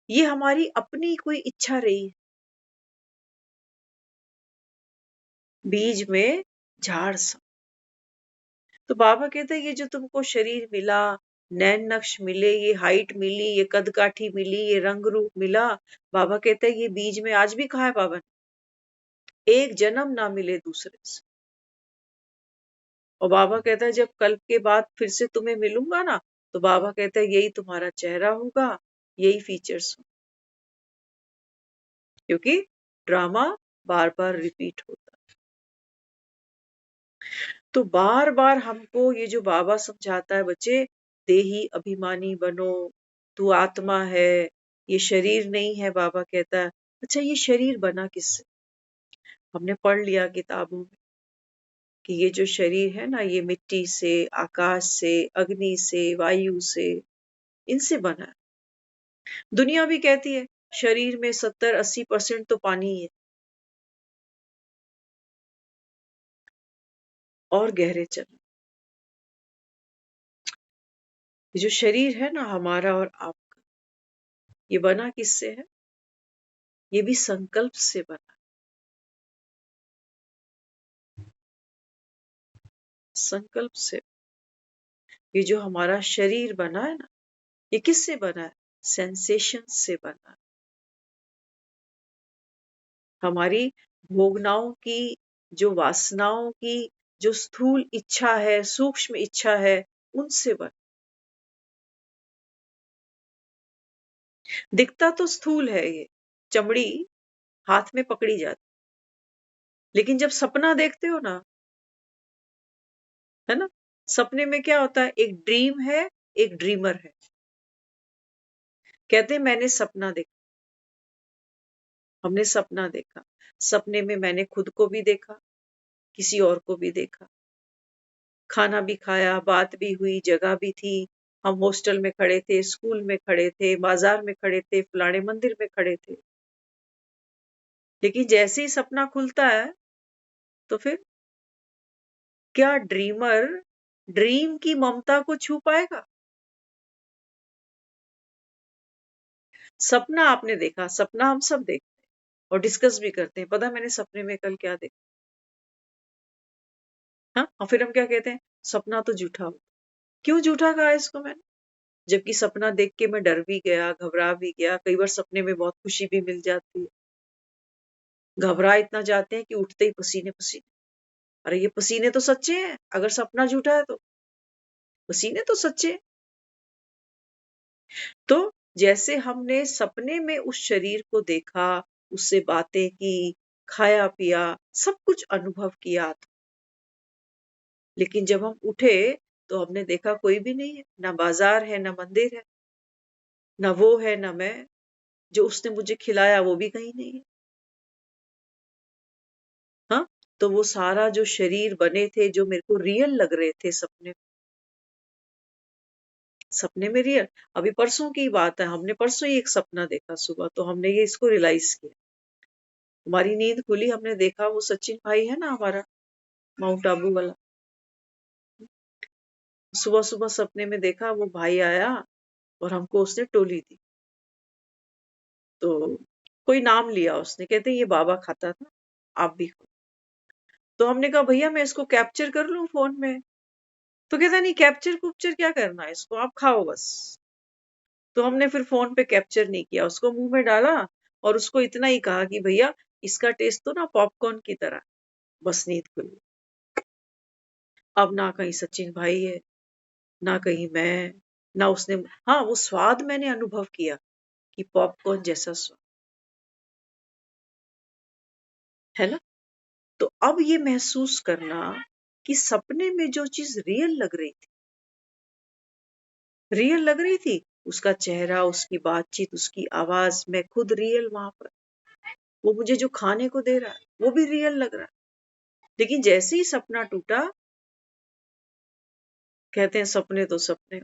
ये हमारी अपनी कोई इच्छा रही है, बीज में झाड़ सा। तो बाबा कहते हैं ये जो तुमको शरीर मिला, नैन नक्श मिले, ये हाइट मिली, ये कद काठी मिली, ये रंग रूप मिला, बाबा कहते हैं ये बीज में आज भी कहा है बाबा ने, एक जन्म ना मिले दूसरे से। और बाबा कहता है जब कल के बाद फिर से तुम्हें मिलूंगा ना, तो बाबा कहता है यही तुम्हारा चेहरा होगा, यही फीचर्स होंगे, क्योंकि ड्रामा बार बार रिपीट होता है। तो बार बार हमको ये जो बाबा समझाता है बच्चे, देही अभिमानी बनो, तू आत्मा है, ये शरीर नहीं है, बाबा कहता है अच्छा ये शरीर बना किससे, हमने पढ़ लिया किताबों में कि ये जो शरीर है ना, ये मिट्टी से, आकाश से, अग्नि से, वायु से, इनसे बना है। दुनिया भी कहती है शरीर में 70-80% तो पानी ही है, और गहरे चलो, ये जो शरीर है ना हमारा और आपका, ये बना किससे है, ये भी संकल्प से बना, संकल्प से। ये जो हमारा शरीर बना है ना, ये किससे बना है, सेंसेशन से बना है, हमारी भोगनाओं की, जो वासनाओं की, जो स्थूल इच्छा है, सूक्ष्म इच्छा है, उनसे बना, दिखता तो स्थूल है ये, चमड़ी हाथ में पकड़ी जाती, लेकिन जब सपना देखते हो ना, है ना, सपने में क्या होता है, एक ड्रीम है, एक ड्रीमर है, कहते हैं मैंने सपना देखा, हमने सपना देखा, सपने में मैंने खुद को भी देखा, किसी और को भी देखा, खाना भी खाया, बात भी हुई, जगह भी थी, हम हॉस्टल में खड़े थे, स्कूल में खड़े थे, बाजार में खड़े थे, फलाने मंदिर में खड़े थे, लेकिन जैसे ही सपना खुलता है तो फिर क्या ड्रीमर ड्रीम की ममता को छू पाएगा, सपना आपने देखा, सपना हम सब देखते हैं और डिस्कस भी करते हैं, पता है मैंने सपने में कल क्या देखा, हाँ, और फिर हम क्या कहते हैं, सपना तो झूठा हो, क्यों झूठा कहा इसको मैंने, जबकि सपना देख के मैं डर भी गया, घबरा भी गया, कई बार सपने में बहुत खुशी भी मिल जाती है, घबरा इतना जाते हैं कि उठते ही पसीने पसीने, अरे ये पसीने तो सच्चे हैं, अगर सपना झूठा है तो पसीने तो सच्चे हैं। तो जैसे हमने सपने में उस शरीर को देखा, उससे बातें की, खाया पिया, सब कुछ अनुभव किया, लेकिन जब हम उठे तो हमने देखा कोई भी नहीं है, ना बाजार है, ना मंदिर है, ना वो है, ना मैं, जो उसने मुझे खिलाया वो भी कहीं नहीं है, हाँ, तो वो सारा जो शरीर बने थे, जो मेरे को रियल लग रहे थे सपने में रियल। अभी परसों की बात है, हमने परसों ही एक सपना देखा सुबह, तो हमने ये इसको रियलाइज किया। हमारी नींद खुली, हमने देखा वो सचिन भाई है ना हमारा, माउंट आबू वाला। सुबह सुबह सपने में देखा वो भाई आया और हमको उसने टोली दी। तो कोई नाम लिया उसने, कहते ये बाबा खाता था, आप भी खाओ। तो हमने कहा भैया मैं इसको कैप्चर कर लूं फोन में। तो कहता नहीं, कैप्चर कुप्चर क्या करना है इसको, आप खाओ बस। तो हमने फिर फोन पे कैप्चर नहीं किया, उसको मुंह में डाला और उसको इतना ही कहा कि भैया इसका टेस्ट तो ना पॉपकॉर्न की तरह। बस नींद खुली। अब ना कहीं सचिन भाई है, ना कहीं मैं, ना उसने। हाँ, वो स्वाद मैंने अनुभव किया कि पॉपकॉर्न जैसा स्वाद है ना। तो अब ये महसूस करना कि सपने में जो चीज रियल लग रही थी, उसका चेहरा, उसकी बातचीत, उसकी आवाज, मैं खुद रियल वहां पर। वो मुझे जो खाने को दे रहा है वो भी रियल लग रहा है। लेकिन जैसे ही सपना टूटा, कहते हैं सपने तो सपने।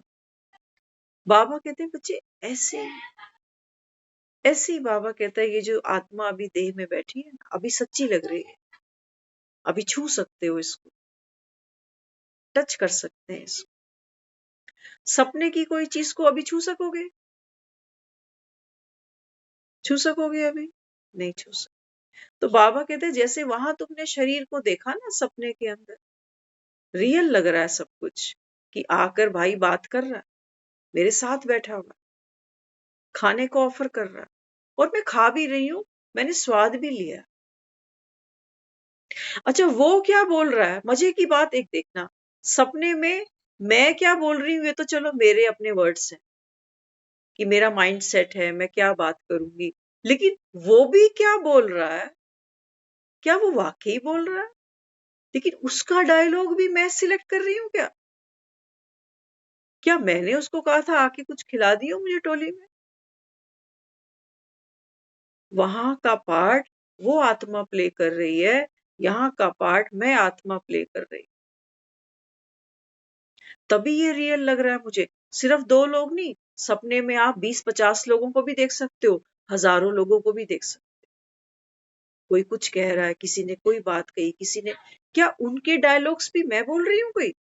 बाबा कहते हैं बच्चे ऐसे ऐसे ही बाबा कहता है ये जो आत्मा अभी देह में बैठी है ना, अभी सच्ची लग रही है, अभी छू सकते हो इसको, टच कर सकते हैं इसको। सपने की कोई चीज को अभी छू सकोगे? छू सकोगे अभी? नहीं छू सकते। तो बाबा कहते हैं जैसे वहां तुमने शरीर को देखा ना सपने के अंदर, रियल लग रहा है सब कुछ, कि आकर भाई बात कर रहा है, मेरे साथ बैठा हुआ, खाने को ऑफर कर रहा है, और मैं खा भी रही हूं, मैंने स्वाद भी लिया। अच्छा, वो क्या बोल रहा है? मजे की बात एक देखना, सपने में मैं क्या बोल रही हूँ ये तो चलो मेरे अपने वर्ड्स हैं, कि मेरा माइंड सेट है, मैं क्या बात करूंगी। लेकिन वो भी क्या बोल रहा है, क्या वो वाकई बोल रहा है? लेकिन उसका डायलॉग भी मैं सिलेक्ट कर रही हूँ क्या? क्या मैंने उसको कहा था आके कुछ खिला दियो मुझे टोली में? वहां का पार्ट वो आत्मा प्ले कर रही है, यहाँ का पार्ट मैं आत्मा प्ले कर रही। तभी ये रियल लग रहा है मुझे। सिर्फ 2 लोग नहीं, सपने में आप 20-50 लोगों को भी देख सकते हो, हजारों लोगों को भी देख सकते हो। कोई कुछ कह रहा है, किसी ने कोई बात कही, किसी ने, क्या उनके डायलॉग्स भी मैं बोल रही हूँ कोई?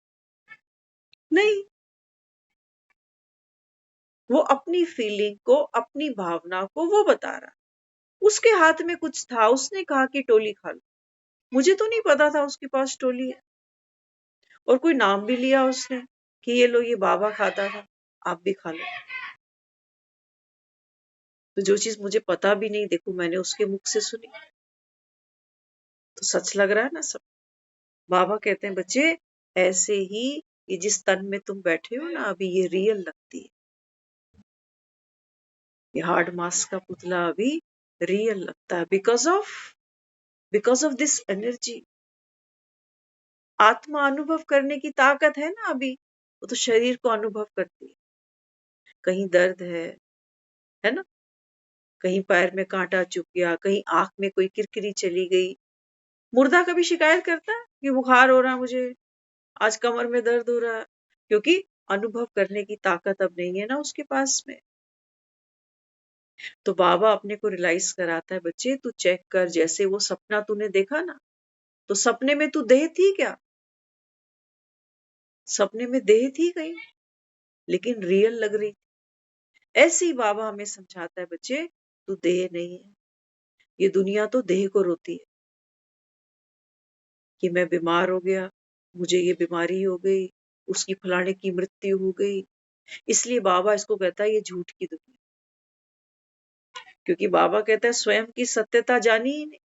नहीं। वो अपनी फीलिंग को, अपनी भावना को वो बता रहा। उसके हाथ में कुछ था, उसने कहा कि टोली खा लो। मुझे तो नहीं पता था उसके पास टोली है। और कोई नाम भी लिया उसने कि ये लो, ये बाबा खाता था, आप भी खा लो। तो जो चीज मुझे पता भी नहीं, देखो मैंने उसके मुख से सुनी, तो सच लग रहा है ना सब। बाबा कहते हैं बच्चे ऐसे ही, ये जिस तन में तुम बैठे हो ना अभी, ये रियल लगती है। ये हार्ड मास्क का पुतला अभी रियल लगता है, बिकॉज ऑफ दिस एनर्जी। आत्मा अनुभव करने की ताकत है ना अभी, वो तो शरीर को अनुभव करती है। कहीं दर्द है ना, कहीं पैर में कांटा चुभ गया, कहीं आंख में कोई किरकिरी चली गई। मुर्दा कभी शिकायत करता है कि बुखार हो रहा है मुझे, आज कमर में दर्द हो रहा है? क्योंकि अनुभव करने की ताकत अब नहीं है ना उसके पास में। तो बाबा अपने को रियलाइज कराता है बच्चे तू चेक कर, जैसे वो सपना तूने देखा ना, तो सपने में तू देह थी क्या? सपने में देह थी कहीं, लेकिन रियल लग रही। ऐसे ही बाबा हमें समझाता है बच्चे, तू देह नहीं है। ये दुनिया तो देह को रोती है कि मैं बीमार हो गया, मुझे ये बीमारी हो गई, उसकी फलाने की मृत्यु हो गई। इसलिए बाबा इसको कहता है ये झूठ की दुनिया। क्योंकि बाबा कहता है स्वयं की सत्यता जानी ही नहीं।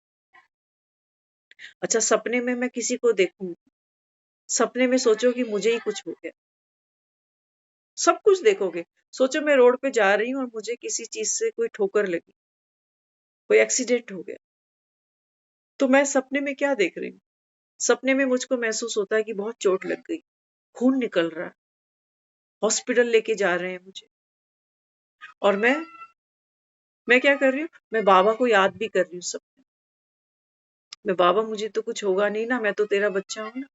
अच्छा, सपने में मैं किसी को देखूं, सपने में सोचो कि मुझे ही कुछ हो गया, सब कुछ देखोगे। सोचो मैं रोड पे जा रही हूँ और मुझे किसी चीज से कोई ठोकर लगी, कोई एक्सीडेंट हो गया, तो मैं सपने में क्या देख रही हूँ? सपने में मुझको महसूस होता है कि बहुत चोट लग गई, खून निकल रहा है, हॉस्पिटल लेके जा रहे हैं मुझे, और मैं क्या कर रही हूँ? मैं बाबा को याद भी कर रही हूँ सपने में। मैं बाबा मुझे तो कुछ होगा नहीं ना, मैं तो तेरा बच्चा हूं ना,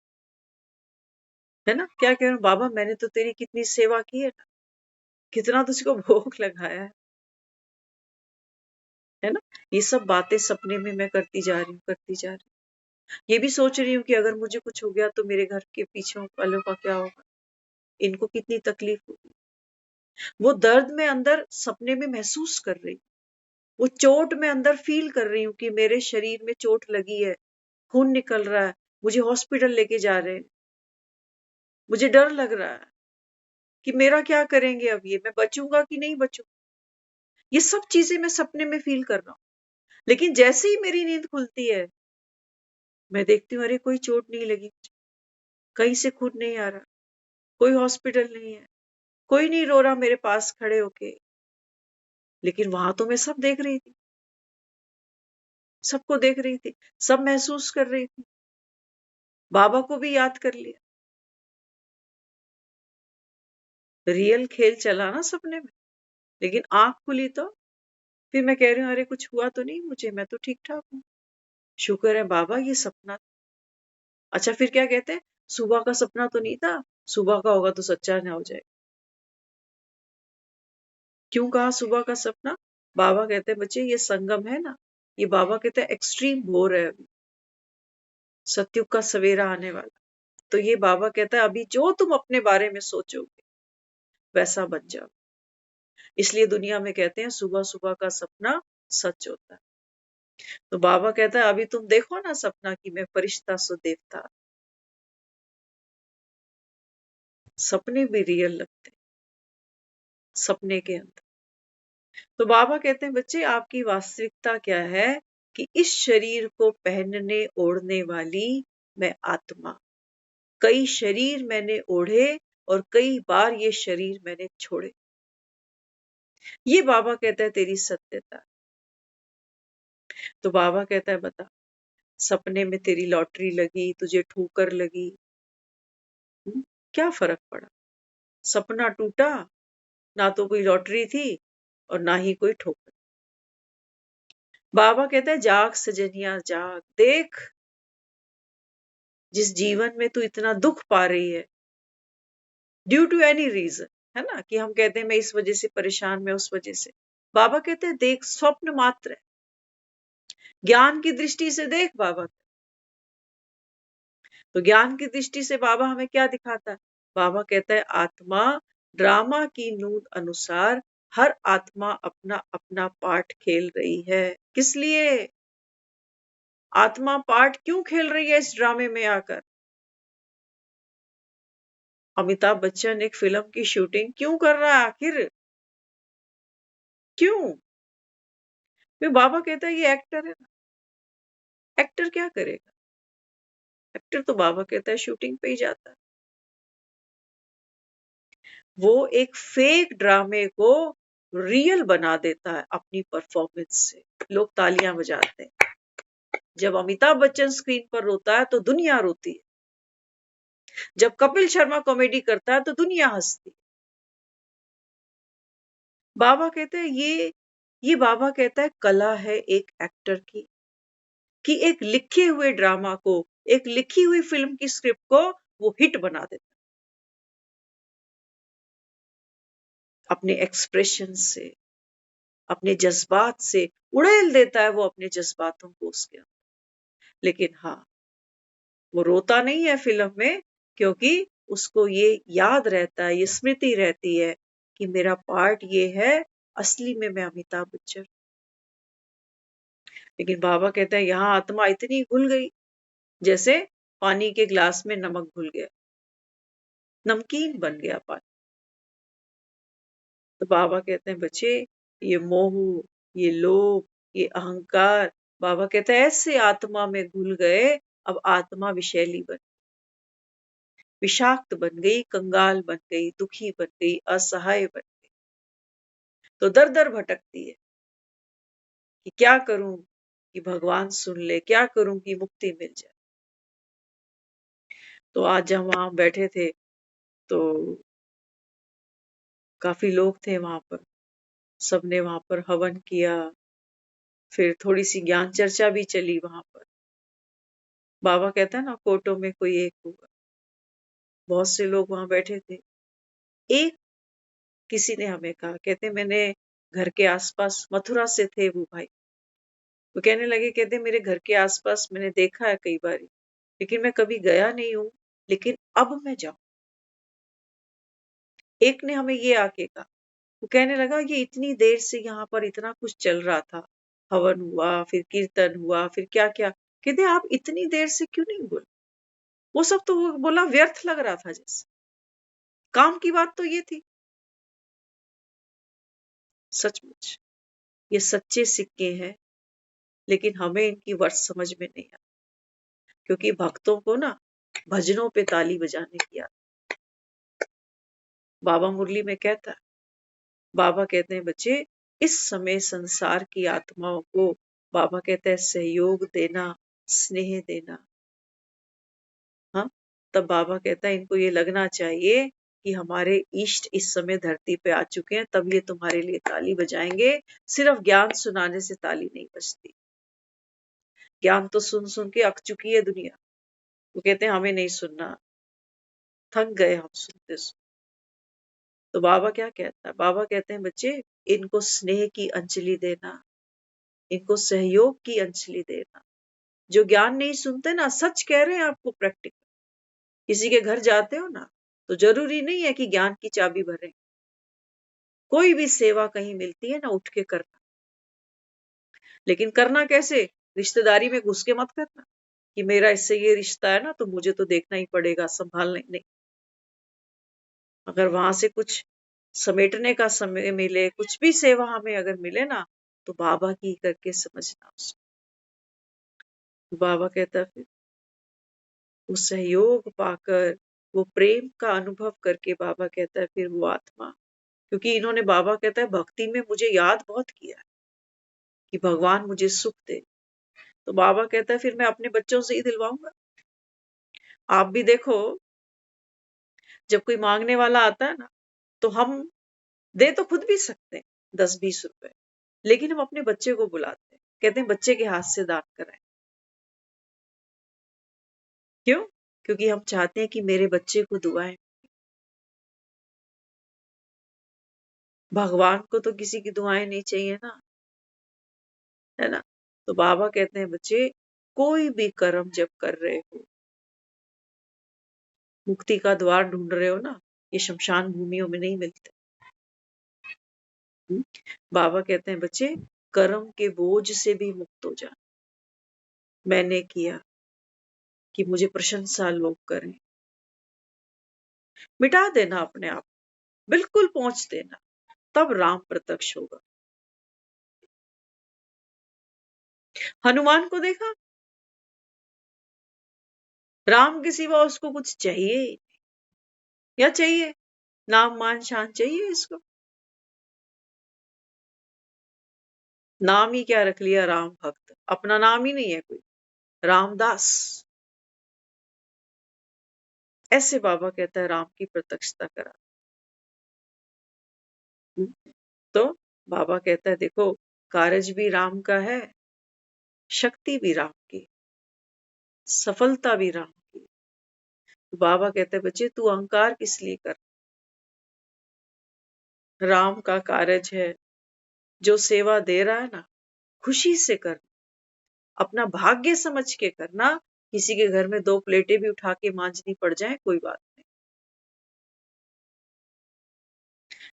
है ना। क्या कह रहा हूँ, बाबा मैंने तो तेरी कितनी सेवा की है ना, कितना तुझको भोग लगाया है ना। ये सब बातें सपने में मैं करती जा रही हूँ, करती जा रही हूँ। ये भी सोच रही हूँ कि अगर मुझे कुछ हो गया तो मेरे घर के पीछे वालों का क्या होगा, इनको कितनी तकलीफ होगी। वो दर्द में अंदर सपने में महसूस कर रही हूँ, वो चोट में अंदर फील कर रही हूँ कि मेरे शरीर में चोट लगी है, खून निकल रहा है, मुझे हॉस्पिटल लेके जा रहे हैं, मुझे डर लग रहा है कि मेरा क्या करेंगे, अब ये मैं बचूंगा कि नहीं बचूंगा। ये सब चीजें मैं सपने में फील कर रहा हूँ। लेकिन जैसे ही मेरी नींद खुलती है, मैं देखती हूँ अरे कोई चोट नहीं लगी, कहीं से खून नहीं आ रहा, कोई हॉस्पिटल नहीं है, कोई नहीं रो रहा मेरे पास खड़े होके। लेकिन वहां तो मैं सब देख रही थी, सबको देख रही थी, सब महसूस कर रही थी, बाबा को भी याद कर लिया। रियल खेल चला ना सपने में। लेकिन आंख खुली तो फिर मैं कह रही हूँ अरे कुछ हुआ तो नहीं मुझे, मैं तो ठीक ठाक हूँ, शुक्र है बाबा ये सपना था। अच्छा फिर क्या कहते हैं, सुबह का सपना तो नहीं था, सुबह का होगा तो सच्चा ना हो जाए। क्यों कहा सुबह का सपना? बाबा कहते हैं बच्चे ये संगम है ना, ये बाबा कहते हैं एक्सट्रीम भोर है अभी, सतयुग का सवेरा आने वाला। तो ये बाबा कहता है अभी जो तुम अपने बारे में सोचोगे वैसा बन जाओ। इसलिए दुनिया में कहते हैं सुबह सुबह का सपना सच होता है। तो बाबा कहता है अभी तुम देखो ना सपना कि मैं फरिश्ता सो देवता। सपने भी रियल लगते हैं सपने के अंदर। तो बाबा कहते हैं बच्चे आपकी वास्तविकता क्या है कि इस शरीर को पहनने ओढ़ने वाली मैं आत्मा, कई शरीर मैंने ओढ़े और कई बार ये शरीर मैंने छोड़े। ये बाबा कहता है तेरी सत्यता। तो बाबा कहता है बता, सपने में तेरी लॉटरी लगी, तुझे ठोकर लगी, क्या फर्क पड़ा? सपना टूटा, ना तो कोई लॉटरी थी और ना ही कोई ठोकर। बाबा कहता है जाग सजनिया जाग, देख जिस जीवन में तू इतना दुख पा रही है ड्यू टू एनी रीजन, है ना, कि हम कहते हैं मैं इस वजह से परेशान, मैं उस वजह से। बाबा कहते हैं देख स्वप्न मात्र है, ज्ञान की दृष्टि से देख बाबा। तो ज्ञान की दृष्टि से बाबा हमें क्या दिखाता है? बाबा कहता है आत्मा ड्रामा की नूंद अनुसार हर आत्मा अपना अपना पार्ट खेल रही है। किस लिए? आत्मा पार्ट क्यों खेल रही है इस ड्रामे में आकर? अमिताभ बच्चन एक फिल्म की शूटिंग क्यों कर रहा है आखिर? क्यों? फिर बाबा कहता है ये एक्टर है ना, एक्टर क्या करेगा? एक्टर तो बाबा कहता है शूटिंग पे ही जाता है। वो एक फेक ड्रामे को रियल बना देता है अपनी परफॉर्मेंस से। लोग तालियां बजाते हैं। जब अमिताभ बच्चन स्क्रीन पर रोता है तो दुनिया रोती है, जब कपिल शर्मा कॉमेडी करता है तो दुनिया हंसती है। बाबा कहते हैं ये बाबा कहता है कला है एक एक्टर की, कि एक लिखे हुए ड्रामा को, एक लिखी हुई फिल्म की स्क्रिप्ट को वो हिट बना देता है अपने एक्सप्रेशन से, अपने जज्बात से उड़ेल देता है वो अपने जज्बातों को उसके अंदर। लेकिन हाँ, वो रोता नहीं है फिल्म में, क्योंकि उसको ये याद रहता है, ये स्मृति रहती है कि मेरा पार्ट ये है, असली में मैं अमिताभ बच्चन। लेकिन बाबा कहता है यहाँ आत्मा इतनी घुल गई जैसे पानी के ग्लास में नमक घुल गया, नमकीन बन गया पानी। तो बाबा कहते हैं बच्चे ये मोह, ये लोभ, ये अहंकार, बाबा कहते हैं ऐसे आत्मा में घुल गए, अब आत्मा विषैली बन, विषाक्त बन गई, कंगाल बन गई, दुखी बन गई, असहाय बन गई। तो दर दर भटकती है कि क्या करूं कि भगवान सुन ले, क्या करूं कि मुक्ति मिल जाए। तो आज जब वहां बैठे थे तो काफी लोग थे वहां पर, सबने वहां पर हवन किया, फिर थोड़ी सी ज्ञान चर्चा भी चली वहां पर। बाबा कहता है ना, कोटों में कोई एक हुआ। बहुत से लोग वहां बैठे थे। एक किसी ने हमें कहा, कहते मैंने घर के आसपास, मथुरा से थे वो भाई, वो कहने लगे, कहते मेरे घर के आसपास मैंने देखा है कई बार, लेकिन मैं कभी गया नहीं हूं, लेकिन अब मैं जाऊं। एक ने हमें ये आके कहा, वो कहने लगा, ये इतनी देर से यहाँ पर इतना कुछ चल रहा था, हवन हुआ, फिर कीर्तन हुआ, फिर क्या क्या, कहते आप इतनी देर से क्यों नहीं बोले? वो सब तो वो बोला व्यर्थ लग रहा था, जैसे काम की बात तो ये थी। सचमुच ये सच्चे सिक्के हैं, लेकिन हमें इनकी वर्थ समझ में नहीं आती, क्योंकि भक्तों को ना भजनों पे ताली बजाने की आदत। बाबा मुरली में कहता है, बाबा कहते हैं बच्चे, इस समय संसार की आत्माओं को बाबा कहता है सहयोग देना, स्नेह देना। हाँ, तब बाबा कहता है इनको ये लगना चाहिए कि हमारे इष्ट इस समय धरती पे आ चुके हैं, तब ये तुम्हारे लिए ताली बजाएंगे। सिर्फ ज्ञान सुनाने से ताली नहीं बजती। ज्ञान तो सुन सुन के अक चुकी है दुनिया। वो कहते हैं हमें नहीं सुनना, थक गए हम सुनते सुनते। तो बाबा क्या कहता है? बाबा कहते हैं बच्चे, इनको स्नेह की अंजलि देना, इनको सहयोग की अंजलि देना। जो ज्ञान नहीं सुनते ना, सच कह रहे हैं आपको, प्रैक्टिकल किसी के घर जाते हो ना, तो जरूरी नहीं है कि ज्ञान की चाबी भरें। कोई भी सेवा कहीं मिलती है ना, उठ के करना। लेकिन करना कैसे? रिश्तेदारी में घुस के मत करना कि मेरा इससे ये रिश्ता है ना, तो मुझे तो देखना ही पड़ेगा, संभालना ही नहीं। अगर वहां से कुछ समेटने का समय मिले, कुछ भी सेवा हमें अगर मिले ना, तो बाबा की करके समझना उसको। तो बाबा कहता है फिर वो सहयोग पाकर, वो प्रेम का अनुभव करके, बाबा कहता है फिर वो आत्मा, क्योंकि इन्होंने, बाबा कहता है, भक्ति में मुझे याद बहुत किया कि भगवान मुझे सुख दे। तो बाबा कहता है फिर मैं अपने बच्चों से ही दिलवाऊंगा। आप भी देखो, जब कोई मांगने वाला आता है ना, तो हम दे तो खुद भी सकते हैं 10-20 रुपए, लेकिन हम अपने बच्चे को बुलाते हैं, कहते हैं बच्चे के हाथ से दान कराएं। क्यों? क्योंकि हम चाहते हैं कि मेरे बच्चे को दुआएं। भगवान को तो किसी की दुआएं नहीं चाहिए ना, है ना? तो बाबा कहते हैं बच्चे, कोई भी कर्म जब कर रहे हो, मुक्ति का द्वार ढूंढ रहे हो ना, ये शमशान भूमियों में नहीं मिलते। बाबा कहते हैं बच्चे, कर्म के बोझ से भी मुक्त हो जा। मैंने किया कि मुझे प्रशंसा लोग करें, मिटा देना अपने आप, बिल्कुल पहुंच देना, तब राम प्रत्यक्ष होगा। हनुमान को देखा, राम के सिवा उसको कुछ चाहिए ही नहीं। या चाहिए? नाम मान शान चाहिए इसको? नाम ही क्या रख लिया, राम भक्त, अपना नाम ही नहीं है कोई, रामदास। ऐसे बाबा कहता है राम की प्रत्यक्षता करा। तो बाबा कहता है देखो, कारज भी राम का है, शक्ति भी राम की, सफलता भी राम की। तो बाबा कहते हैं बच्चे, तू अहंकार किस लिए कर? राम का कारज है, जो सेवा दे रहा है ना, खुशी से कर, अपना भाग्य समझ के करना। किसी के घर में 2 प्लेटें भी उठा के मांजनी पड़ जाए, कोई बात नहीं,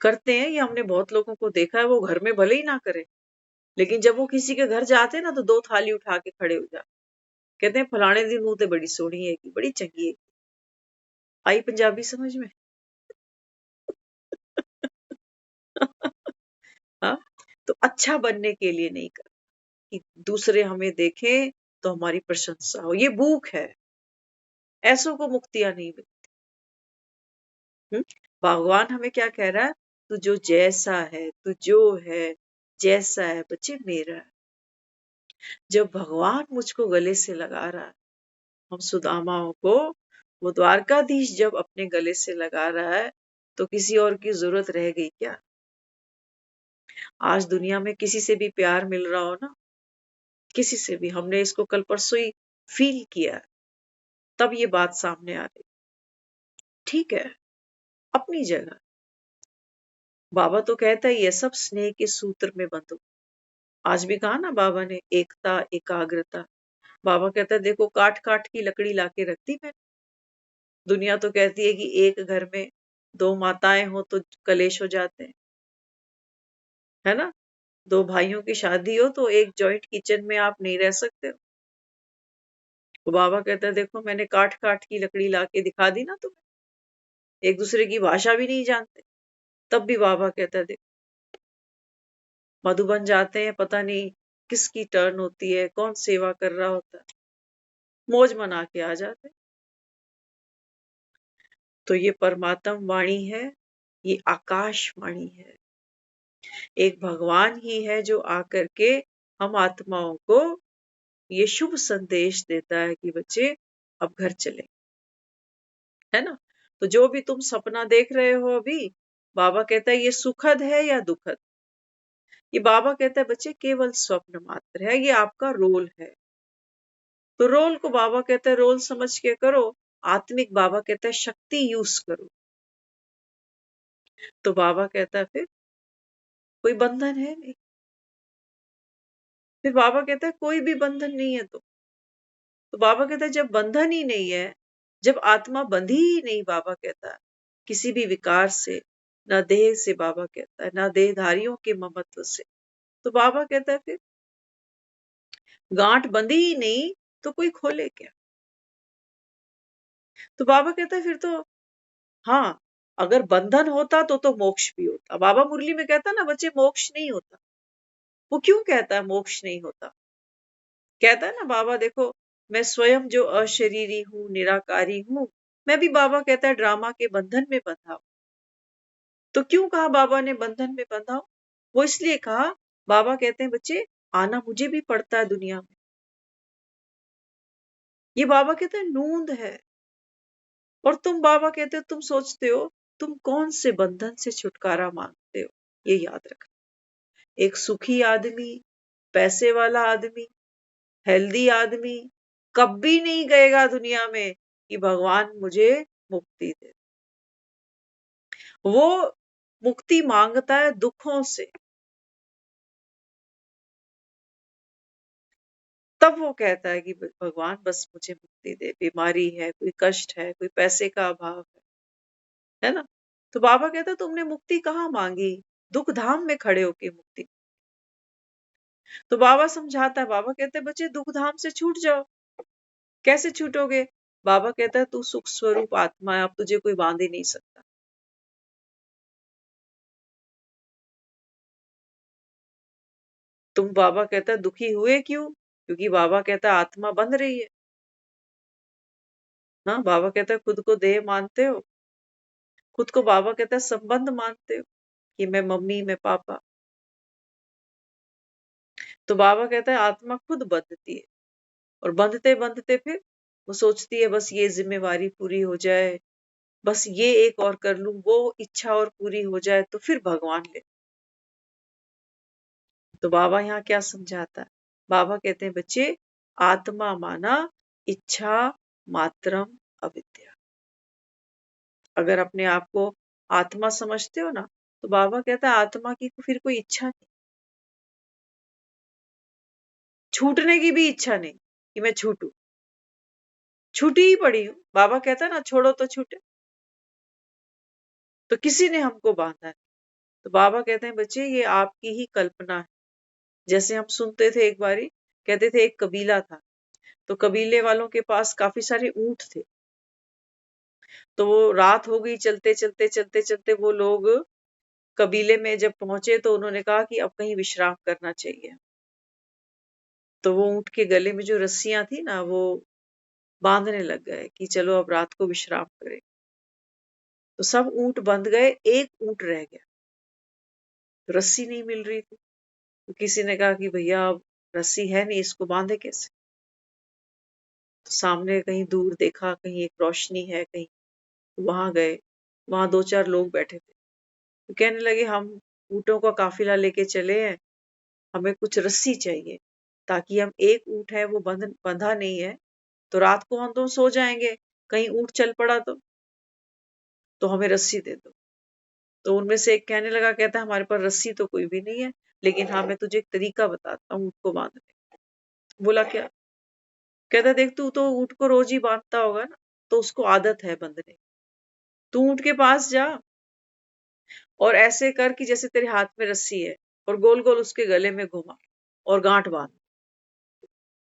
करते हैं। ये हमने बहुत लोगों को देखा है, वो घर में भले ही ना करे, लेकिन जब वो किसी के घर जाते हैं ना, तो 2 थाली उठा के खड़े हो जाते, कहते हैं फलाने दिन मुंह ते बड़ी सोहनी है, बड़ी चंगी है। आई पंजाबी समझ में? हाँ, तो अच्छा बनने के लिए नहीं कर, कि दूसरे हमें देखें तो हमारी प्रशंसा हो, ये भूख है। ऐसों को मुक्तियां नहीं मिलती। भगवान हमें क्या कह रहा है? तू जो जैसा है, तू जो है, जैसा है बच्चे मेरा है। जब भगवान मुझको गले से लगा रहा है, हम सुदामाओं को, वो द्वारकाधीश जब अपने गले से लगा रहा है, तो किसी और की जरूरत रह गई क्या? आज दुनिया में किसी से भी प्यार मिल रहा हो ना, किसी से भी, हमने इसको कल परसों ही फील किया, तब ये बात सामने आ रही। ठीक है, अपनी जगह। बाबा तो कहता है ये सब स्नेह के सूत्र में बंधो। आज भी कहा ना बाबा ने, एकता, एकाग्रता। बाबा कहता है देखो काट काट की लकड़ी लाके रख दी मैंने। दुनिया तो कहती है कि एक घर में 2 माताएं हो तो कलेश हो जाते हैं, है ना? 2 भाइयों की शादी हो तो एक जॉइंट किचन में आप नहीं रह सकते हो। तो बाबा कहता है देखो मैंने काट काट की लकड़ी लाके दिखा दी ना तुम्हें, एक दूसरे की भाषा भी नहीं जानते। तब भी बाबा कहता है देखो, मधुबन जाते हैं, पता नहीं किसकी टर्न होती है, कौन सेवा कर रहा होता है, मौज मना के आ जाते हैं। तो ये परमात्म वाणी है, ये आकाश वाणी है। एक भगवान ही है जो आकर के हम आत्माओं को ये शुभ संदेश देता है कि बच्चे अब घर चले, है ना? तो जो भी तुम सपना देख रहे हो अभी, बाबा कहता है ये सुखद है या दुखद? ये बाबा कहता है बच्चे केवल स्वप्न मात्र है, ये आपका रोल है। तो रोल को बाबा कहता है रोल समझ के करो, आत्मिक बाबा कहता है शक्ति यूज करो। तो बाबा कहता है फिर कोई बंधन है नहीं। फिर बाबा कहता है कोई भी बंधन नहीं है तो बाबा कहता है जब बंधन ही नहीं है, जब आत्मा बंधी ही नहीं, बाबा कहता है किसी भी विकार से, ना देह से, बाबा कहता है ना देहधारियों के ममत्व से, तो बाबा कहता है फिर गांठ बंधी ही नहीं तो कोई खोले क्या? तो बाबा कहता है फिर तो हाँ, अगर बंधन होता तो मोक्ष भी होता। बाबा मुरली में कहता ना बच्चे मोक्ष नहीं होता। वो क्यों कहता है मोक्ष नहीं होता? कहता है ना बाबा देखो, मैं स्वयं जो अशरीरी हूँ, निराकारी हूँ, मैं भी बाबा कहता है ड्रामा के बंधन में बंधा हूं। तो क्यों कहा बाबा ने बंधन में बंधा हूं? वो इसलिए कहा, बाबा कहते हैं बच्चे आना मुझे भी पड़ता है दुनिया में। ये बाबा कहते हैं नूंद है। और तुम बाबा कहते हो, तुम सोचते हो तुम कौन से बंधन से छुटकारा मांगते हो, ये याद रखना। एक सुखी आदमी, पैसे वाला आदमी, हेल्दी आदमी कभी नहीं गएगा दुनिया में कि भगवान मुझे मुक्ति दे। वो मुक्ति मांगता है दुखों से। तब वो कहता है कि भगवान बस मुझे मुक्ति दे, बीमारी है, कोई कष्ट है, कोई पैसे का अभाव है ना? तो बाबा कहता है तुमने मुक्ति कहाँ मांगी? दुख धाम में खड़े होके मुक्ति। तो बाबा समझाता है, बाबा कहते हैं बच्चे दुख धाम से छूट जाओ। कैसे छूटोगे? बाबा कहता है तू सुख स्वरूप आत्मा है, अब तुझे कोई बांध ही नहीं सकता। तुम बाबा कहता है दुखी हुए क्यों? क्योंकि बाबा कहता है आत्मा बंध रही है। हाँ, बाबा कहता है खुद को देह मानते हो, खुद को बाबा कहता है संबंध मानते हो कि मैं मम्मी, मैं पापा। तो बाबा कहता है आत्मा खुद बंधती है और बंधते बंधते फिर वो सोचती है बस ये जिम्मेवारी पूरी हो जाए, बस ये एक और कर लूं, वो इच्छा और पूरी हो जाए तो फिर भगवान ले। तो बाबा यहाँ क्या समझाता है? बाबा कहते हैं बच्चे आत्मा माना इच्छा मात्रम अविद्या। अगर अपने आप को आत्मा समझते हो ना, तो बाबा कहता है आत्मा की फिर कोई इच्छा नहीं, छूटने की भी इच्छा नहीं कि मैं छूटू। छूटी ही पड़ी हूं। बाबा कहता है ना छोड़ो तो छूटे। तो किसी ने हमको बांधा है। तो बाबा कहते हैं बच्चे ये आपकी ही कल्पना है। जैसे हम सुनते थे एक बारी, कहते थे एक कबीला था, तो कबीले वालों के पास काफी सारे ऊंट थे। तो वो रात हो गई, चलते चलते चलते चलते वो लोग कबीले में जब पहुंचे तो उन्होंने कहा कि अब कहीं विश्राम करना चाहिए। तो वो ऊंट के गले में जो रस्सियां थी ना, वो बांधने लग गए कि चलो अब रात को विश्राम करें। तो सब ऊंट बंध गए, एक ऊंट रह गया। तो रस्सी नहीं मिल रही थी, तो किसी ने कहा कि भैया अब रस्सी है नहीं, इसको बांधे कैसे? तो सामने कहीं दूर देखा, कहीं एक रोशनी है, कहीं वहां गए, वहां 2-4 लोग बैठे थे। तो कहने लगे हम ऊँटों का काफिला लेके चले हैं, हमें कुछ रस्सी चाहिए ताकि हम एक ऊँट है वो बंधा नहीं है, तो रात को हम तो सो जाएंगे, कहीं ऊँट चल पड़ा तो हमें रस्सी दे दो। तो उनमें से एक कहने लगा, कहता हमारे पास रस्सी तो कोई भी नहीं है, लेकिन हाँ मैं तुझे एक तरीका बताता हूँ ऊँट को बांधने का। बोला क्या? कहता देख तू तो ऊँट को रोज ही बांधता होगा ना, तो उसको आदत है बंधने की। तू ऊँट के पास जा और ऐसे कर कि जैसे तेरे हाथ में रस्सी है, और गोल गोल उसके गले में घुमा और गांठ बांध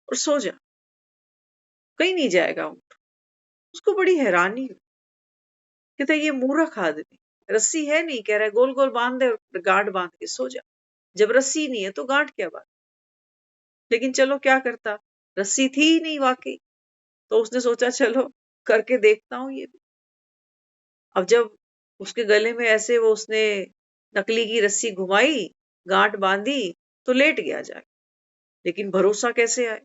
और सो जा, कहीं नहीं जाएगा ऊँट। उसको बड़ी हैरानी हुई, कहता ये मूर्ख आदमी, रस्सी है नहीं, कह रहा है गोल गोल बांध दे और गांठ बांध के सो जा। जब रस्सी नहीं है तो गांठ क्या बांध। लेकिन चलो क्या करता, रस्सी थी ही नहीं वाकई, तो उसने सोचा चलो करके देखता हूँ ये भी। अब जब उसके गले में ऐसे वो उसने नकली की रस्सी घुमाई, गांठ बांधी, तो लेट गया जाके। लेकिन भरोसा कैसे आए?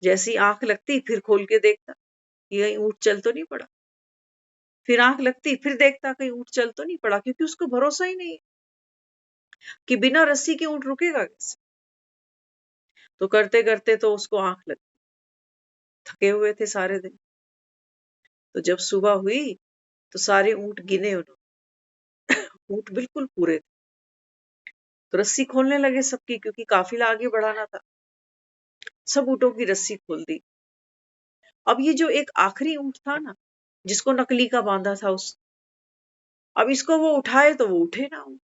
जैसी आंख लगती फिर खोल के देखता कि कहीं ऊँट चल तो नहीं पड़ा। फिर आंख लगती फिर देखता कहीं ऊँट चल तो नहीं पड़ा, क्योंकि उसको भरोसा ही नहीं है कि बिना रस्सी के ऊँट रुकेगा कैसे। तो करते करते तो उसको आंख लग, थके हुए थे सारे दिन। तो जब सुबह हुई तो सारे ऊँट गिने उन्होंने, ऊँट बिल्कुल पूरे थे। तो रस्सी खोलने लगे सबकी, क्योंकि काफिला आगे बढ़ाना था। सब ऊँटों की रस्सी खोल दी। अब ये जो एक आखिरी ऊँट था ना, जिसको नकली का बांधा था उस, अब इसको वो उठाए तो वो उठे ना ऊँट,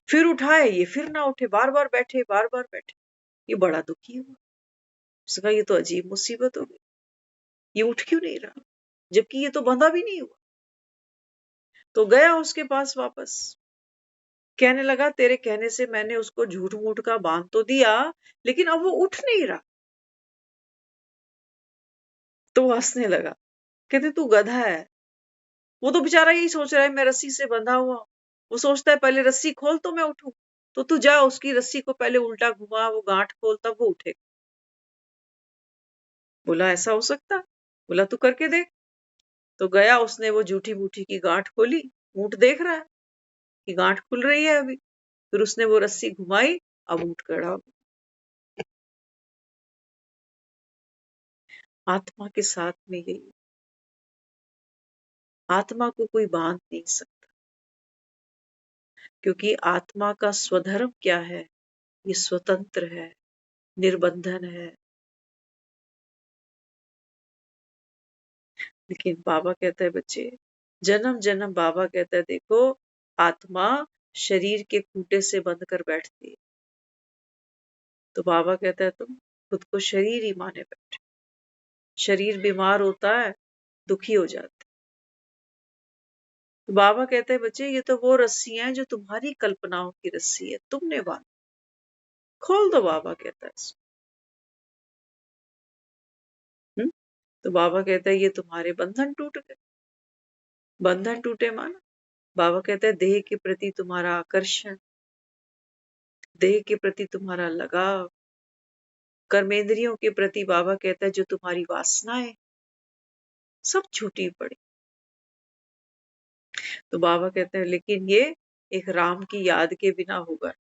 फिर उठाए ये फिर ना उठे, बार बार बैठे बार बार बैठे। ये बड़ा दुखी हुआ, उसका ये तो अजीब मुसीबत हो गई, ये उठ क्यों नहीं रहा, जबकि ये तो बंधा भी नहीं हुआ। तो गया उसके पास वापस, कहने लगा तेरे कहने से मैंने उसको झूठ मूठ का बांध तो दिया, लेकिन अब वो उठ नहीं रहा। तो वो हंसने लगा, कहते तू गधा है, वो तो बेचारा यही सोच रहा है मैं रस्सी से बंधा हुआ हूं। वो सोचता है पहले रस्सी खोल तो मैं उठूं, तो तू जा उसकी रस्सी को पहले उल्टा घुमा, वो गांठ खोल, तब वो उठेगा। बोला ऐसा हो सकता? बोला तू करके देख। तो गया, उसने वो झूठी मूठी की गांठ खोली, ऊंट देख रहा है कि गांठ खुल रही है अभी। फिर उसने वो रस्सी घुमाई, अब ऊंट खड़ा हो गया। आत्मा के साथ में यही, आत्मा को कोई बांध नहीं सकता, क्योंकि आत्मा का स्वधर्म क्या है? ये स्वतंत्र है, निर्बंधन है। लेकिन बाबा कहता है बच्चे, जन्म जन्म बाबा कहता है देखो, आत्मा शरीर के खूंटे से बंध कर बैठती है। तो बाबा कहता है तुम खुद को शरीर ही माने बैठे, शरीर बीमार होता है, दुखी हो जाता है। तो बाबा कहते हैं बच्चे, ये तो वो रस्सी है जो तुम्हारी कल्पनाओं की रस्सी है, तुमने बांध, खोल दो, बाबा कहता है इसको। तो बाबा कहता है ये तुम्हारे बंधन टूट गए। बंधन टूटे माना, बाबा कहता है देह के प्रति तुम्हारा आकर्षण, देह के प्रति तुम्हारा लगाव, कर्मेंद्रियों के प्रति बाबा कहता है जो तुम्हारी वासनाएं, सब छूटी पड़ी। तो बाबा कहते हैं लेकिन ये एक राम की याद के बिना होगा।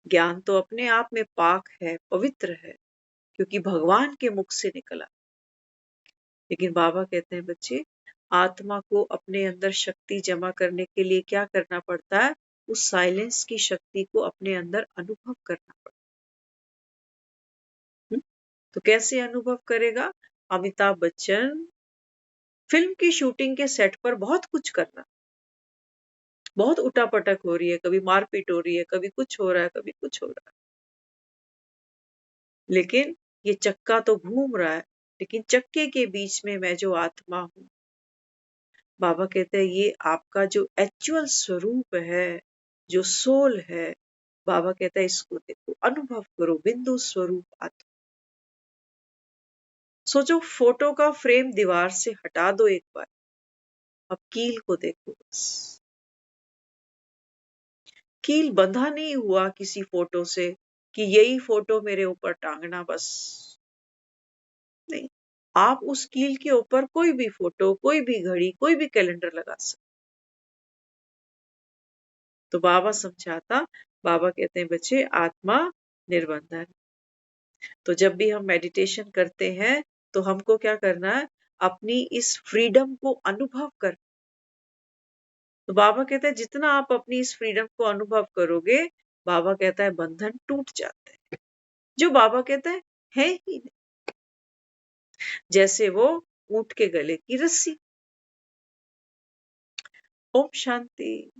ज्ञान तो अपने आप में पाक है, पवित्र है, क्योंकि भगवान के मुख से निकला। लेकिन बाबा कहते हैं बच्चे, आत्मा को अपने अंदर शक्ति जमा करने के लिए क्या करना पड़ता है? उस साइलेंस की शक्ति को अपने अंदर अनुभव करना पड़ता है। तो कैसे अनुभव करेगा? अमिताभ बच्चन फिल्म की शूटिंग के सेट पर बहुत कुछ कर रहा, बहुत उठापटक हो रही है, कभी मारपीट हो रही है, कभी कुछ हो रहा है, कभी कुछ हो रहा है, लेकिन ये चक्का तो घूम रहा है। लेकिन चक्के के बीच में मैं जो आत्मा हूँ, बाबा कहते हैं ये आपका जो एक्चुअल स्वरूप है, जो सोल है, बाबा कहता है इसको देखो, अनुभव करो, बिंदु स्वरूप आत्मा। सोचो फोटो का फ्रेम दीवार से हटा दो एक बार, अब कील को देखो बस। कील बंधा नहीं हुआ किसी फोटो से कि यही फोटो मेरे ऊपर टांगना, बस नहीं। आप उस कील के ऊपर कोई भी फोटो, कोई भी घड़ी, कोई भी कैलेंडर लगा सकते। तो बाबा समझाता, बाबा कहते हैं बच्चे आत्मा निर्बंधन, तो जब भी हम मेडिटेशन करते हैं तो हमको क्या करना है, अपनी इस फ्रीडम को अनुभव कर। तो बाबा कहता है जितना आप अपनी इस फ्रीडम को अनुभव करोगे, बाबा कहता है बंधन टूट जाते हैं, जो बाबा कहता है ही नहीं। जैसे वो ऊंट के गले की रस्सी। ओम शांति।